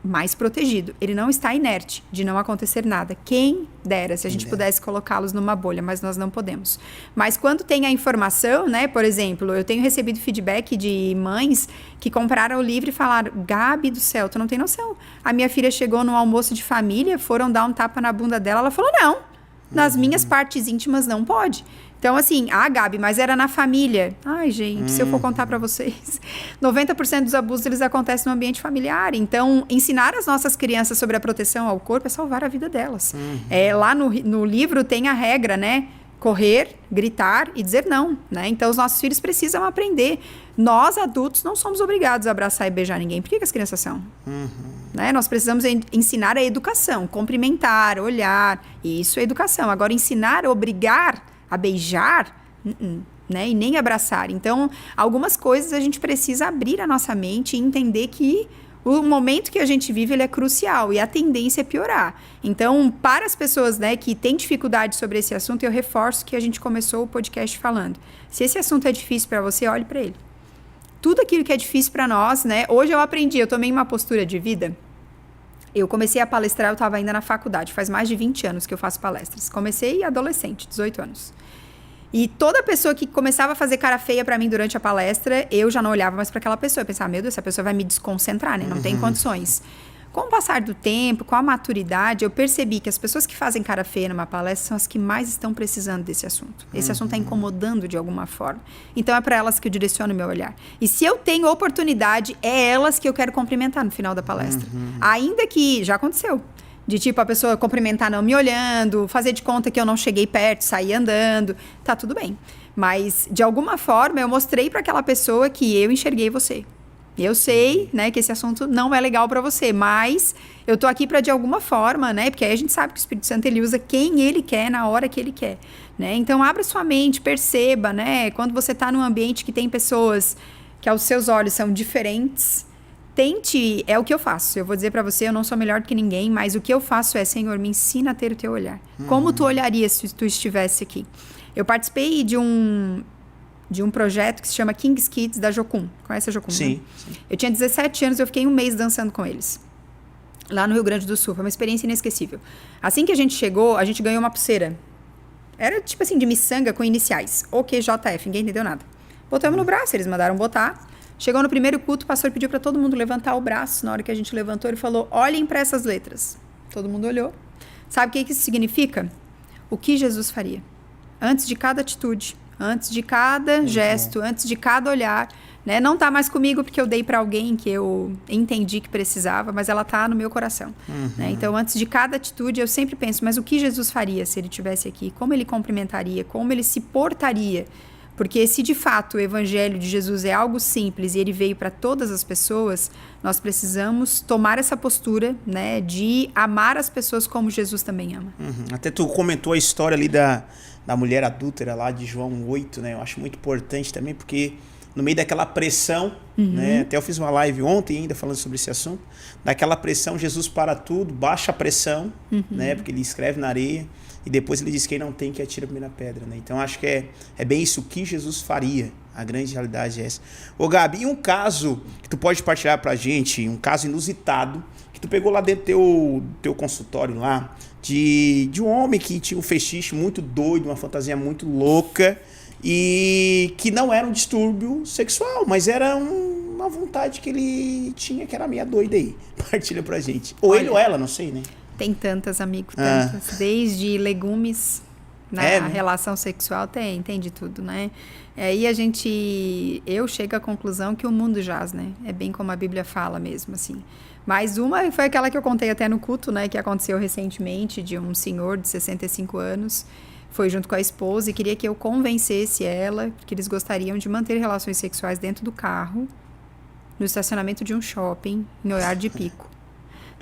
mais protegido. Ele não está inerte de não acontecer nada. Quem dera, se a gente pudesse colocá-los numa bolha, mas nós não podemos. Mas quando tem a informação, né? Por exemplo, eu tenho recebido feedback de mães que compraram o livro e falaram: Gabi do céu, tu não tem noção. A minha filha chegou no almoço de família, foram dar um tapa na bunda dela, ela falou: não. Nas minhas partes íntimas não pode. Então, assim, Gabi, mas era na família. Ai, gente, se eu for contar pra vocês, 90% dos abusos, eles acontecem no ambiente familiar. Então, ensinar as nossas crianças sobre a proteção ao corpo é salvar a vida delas. Lá no livro tem a regra, né? Correr, gritar e dizer não, né? Então, os nossos filhos precisam aprender. Nós, adultos, não somos obrigados a abraçar e beijar ninguém. Por que as crianças são? Né? Nós precisamos ensinar a educação, cumprimentar, olhar. Isso é educação. Agora, ensinar, obrigar a beijar, né? E nem abraçar. Então, algumas coisas a gente precisa abrir a nossa mente e entender que o momento que a gente vive ele é crucial e a tendência é piorar. Então, para as pessoas, né, que têm dificuldade sobre esse assunto, eu reforço que a gente começou o podcast falando. Se esse assunto é difícil para você, olhe para ele. Tudo aquilo que é difícil para nós, né? Hoje eu aprendi, eu tomei uma postura de vida. Eu comecei a palestrar, eu estava ainda na faculdade, faz mais de 20 anos que eu faço palestras. Comecei adolescente, 18 anos. E toda pessoa que começava a fazer cara feia pra mim durante a palestra, eu já não olhava mais pra aquela pessoa. Eu pensava, meu Deus, essa pessoa vai me desconcentrar, né? Não tem condições. Com o passar do tempo, com a maturidade, eu percebi que as pessoas que fazem cara feia numa palestra são as que mais estão precisando desse assunto. Esse assunto está incomodando de alguma forma. Então, é para elas que eu direciono o meu olhar. E se eu tenho oportunidade, é elas que eu quero cumprimentar no final da palestra. Ainda que, já aconteceu, de tipo a pessoa cumprimentar não me olhando, fazer de conta que eu não cheguei perto, sair andando, tá tudo bem. Mas, de alguma forma, eu mostrei para aquela pessoa que eu enxerguei você. Eu sei, né, que esse assunto não é legal para você, mas eu tô aqui para de alguma forma, né, porque aí a gente sabe que o Espírito Santo ele usa quem ele quer na hora que ele quer, né? Então abra sua mente, perceba, né, quando você tá num ambiente que tem pessoas que aos seus olhos são diferentes, tente, é o que eu faço. Eu vou dizer para você, eu não sou melhor do que ninguém, mas o que eu faço é, Senhor, me ensina a ter o teu olhar. Como tu olharia se tu estivesse aqui? Eu participei de um projeto que se chama King's Kids, da Jocum. Conhece a Jocum?
Sim,
né?
sim.
Eu tinha 17 anos, eu fiquei um mês dançando com eles. Lá no Rio Grande do Sul. Foi uma experiência inesquecível. Assim que a gente chegou, a gente ganhou uma pulseira. Era tipo assim, de miçanga com iniciais. OQJF, ninguém entendeu nada. Botamos no braço, eles mandaram botar. Chegou no primeiro culto, o pastor pediu para todo mundo levantar o braço. Na hora que a gente levantou, ele falou, olhem para essas letras. Todo mundo olhou. Sabe o que isso significa? O que Jesus faria? Antes de cada atitude, antes de cada gesto, antes de cada olhar, né? Não tá mais comigo porque eu dei para alguém que eu entendi que precisava, mas ela tá no meu coração, né? Então, antes de cada atitude, eu sempre penso, mas o que Jesus faria se ele estivesse aqui? Como ele cumprimentaria? Como ele se portaria? Porque se de fato o evangelho de Jesus é algo simples e ele veio para todas as pessoas, nós precisamos tomar essa postura, né, de amar as pessoas como Jesus também ama.
Até tu comentou a história ali da mulher adúltera lá de João 8, né? Eu acho muito importante também, porque no meio daquela pressão, né? Até eu fiz uma live ontem ainda falando sobre esse assunto, daquela pressão, Jesus para tudo, baixa a pressão, né? Porque ele escreve na areia e depois ele diz quem não tem que atira a primeira pedra, né? Então acho que é bem isso que Jesus faria. A grande realidade é essa. Ô Gabi, e um caso que tu pode partilhar pra gente, um caso inusitado, que tu pegou lá dentro do teu consultório lá, de um homem que tinha um fetiche muito doido, uma fantasia muito louca, e que não era um distúrbio sexual, mas era uma vontade que ele tinha, que era meio doida aí. Partilha pra gente. Ou ele ou ela, não sei, né?
Tem tantas, amigo, tantas. Desde legumes na relação sexual, tem de tudo, né? Aí eu chego à conclusão que o mundo jaz, né? É bem como a Bíblia fala mesmo, assim. Mas uma foi aquela que eu contei até no culto, né? Que aconteceu recentemente, de um senhor de 65 anos, foi junto com a esposa e queria que eu convencesse ela que eles gostariam de manter relações sexuais dentro do carro, no estacionamento de um shopping, em horário de pico.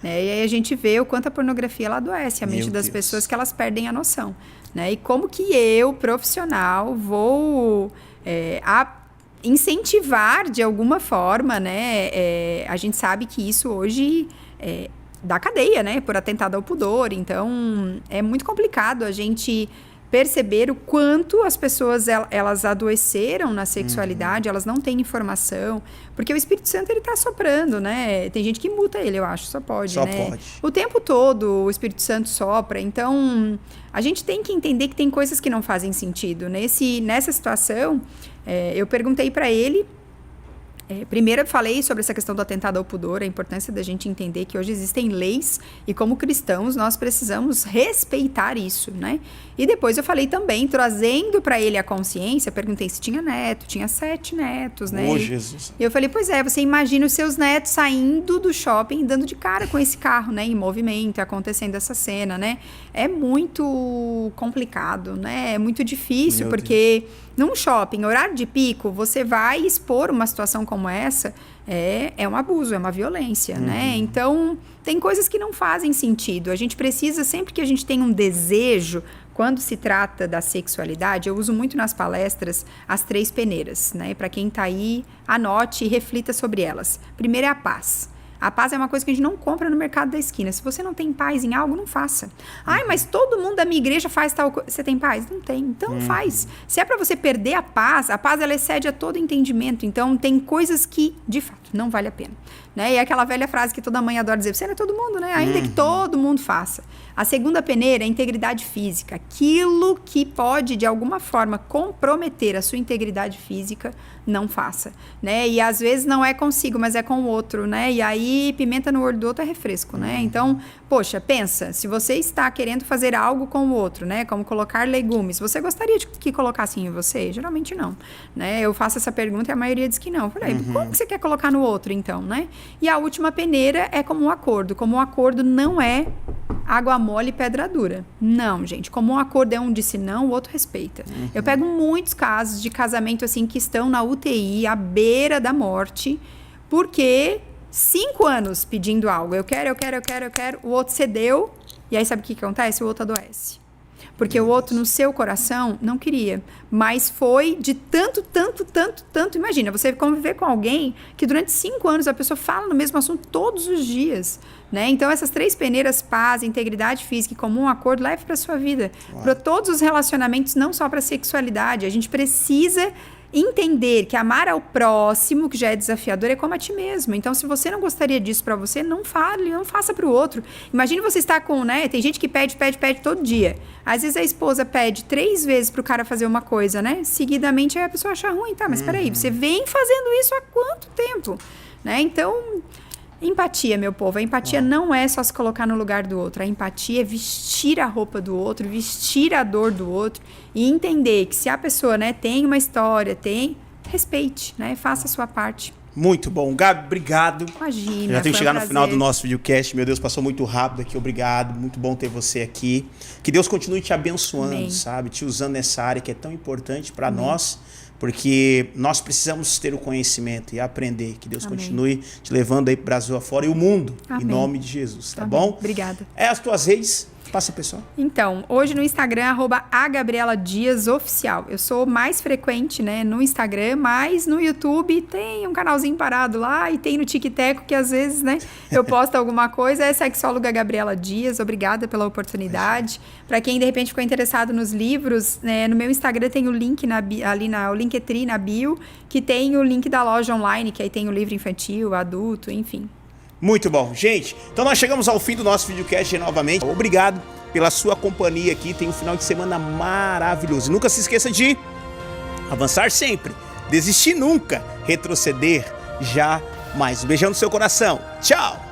Né? E aí a gente vê o quanto a pornografia ela adoece a mente das pessoas, que elas perdem a noção. Né? E como que eu, profissional, vou incentivar de alguma forma, né? A gente sabe que isso hoje dá cadeia, né? Por atentado ao pudor. Então, é muito complicado a gente perceber o quanto as pessoas elas adoeceram na sexualidade, elas não têm informação, porque o Espírito Santo ele tá soprando, né? Tem gente que muta ele, eu acho, só pode,
Só
né?
pode.
O tempo todo o Espírito Santo sopra, então a gente tem que entender que tem coisas que não fazem sentido. Nessa situação, eu perguntei para ele. Primeiro eu falei sobre essa questão do atentado ao pudor, a importância da gente entender que hoje existem leis e como cristãos nós precisamos respeitar isso, né? E depois eu falei também, trazendo para ele a consciência, perguntei se tinha neto, tinha 7 netos, né?
Oh, Jesus.
E eu falei, pois é, você imagina os seus netos saindo do shopping, dando de cara com esse carro, né? Em movimento, acontecendo essa cena, né? É muito complicado, né? É muito difícil,
Meu
porque num shopping, horário de pico, você vai expor uma situação como essa, é um abuso, é uma violência, né? Então, tem coisas que não fazem sentido. A gente precisa, sempre que a gente tem um desejo, quando se trata da sexualidade, eu uso muito nas palestras as 3 peneiras, né? Para quem tá aí, anote e reflita sobre elas. Primeiro é a paz. A paz é uma coisa que a gente não compra no mercado da esquina. Se você não tem paz em algo, não faça. Ai, mas todo mundo da minha igreja faz tal coisa. Você tem paz? Não tem. Então não faz. Se é para você perder a paz ela excede a todo entendimento. Então tem coisas que, de fato, não vale a pena. Né? E é aquela velha frase que toda mãe adora dizer, você não é todo mundo, né? Ainda que todo mundo faça. A segunda peneira é a integridade física. Aquilo que pode, de alguma forma, comprometer a sua integridade física, não faça. Né? E às vezes não é consigo, mas é com o outro, né? E aí, pimenta no olho do outro é refresco, né? Então, poxa, pensa, se você está querendo fazer algo com o outro, né? Como colocar legumes, você gostaria de que colocassem em você? Geralmente não, né? Eu faço essa pergunta e a maioria diz que não. Eu falei, como que você quer colocar no outro, então, né? E a última peneira é como um acordo. Como um acordo não é água mole e pedra dura. Não, gente. Como um acordo é um disse não, o outro respeita. Eu pego muitos casos de casamento, assim, que estão na UTI, à beira da morte, porque 5 anos pedindo algo. Eu quero. O outro cedeu. E aí, sabe o que acontece? O outro adoece. Porque o outro, no seu coração, não queria. Mas foi de tanto. Imagina, você conviver com alguém que durante 5 anos a pessoa fala no mesmo assunto todos os dias. Né? Então, essas 3 peneiras, paz, integridade física e comum acordo, leve para sua vida. Para todos os relacionamentos, não só para sexualidade. A gente precisa entender que amar ao próximo, que já é desafiador, é como a ti mesmo. Então, se você não gostaria disso pra você, não fale, não faça pro outro. Imagine você estar com, né? Tem gente que pede todo dia. Às vezes a esposa pede 3 vezes pro cara fazer uma coisa, né? Seguidamente aí a pessoa acha ruim, tá? Mas peraí, você vem fazendo isso há quanto tempo? Né? Então, empatia, meu povo. A empatia não é só se colocar no lugar do outro. A empatia é vestir a roupa do outro, vestir a dor do outro e entender que se a pessoa, né, tem uma história, respeite, né? Faça a sua parte.
Muito bom. Gabi, obrigado.
Imagina,
já tem que chegar no
prazer.
final do nosso videocast. Meu Deus, passou muito rápido aqui. Obrigado. Muito bom ter você aqui. Que Deus continue te abençoando,
Amém.
sabe? Te usando nessa área que é tão importante para nós. Porque nós precisamos ter o conhecimento e aprender. Que Deus continue te levando aí para o Brasil afora e o mundo. Em nome de Jesus, tá bom?
Obrigada.
As tuas redes. Passa, pessoal.
Então, hoje no Instagram, @AGabrielaDiasOficial. Eu sou mais frequente, né, no Instagram, mas no YouTube tem um canalzinho parado lá e tem no TikTok que às vezes, né, eu posto alguma coisa. É sexóloga Gabriela Dias. Obrigada pela oportunidade. Para quem de repente ficou interessado nos livros, né, no meu Instagram tem o link o Linktree na bio, que tem o link da loja online, que aí tem o livro infantil, adulto, enfim.
Muito bom. Gente, então nós chegamos ao fim do nosso videocast novamente. Obrigado pela sua companhia aqui. Tem um final de semana maravilhoso. E nunca se esqueça de avançar sempre, desistir nunca, retroceder jamais. Um beijão no seu coração. Tchau!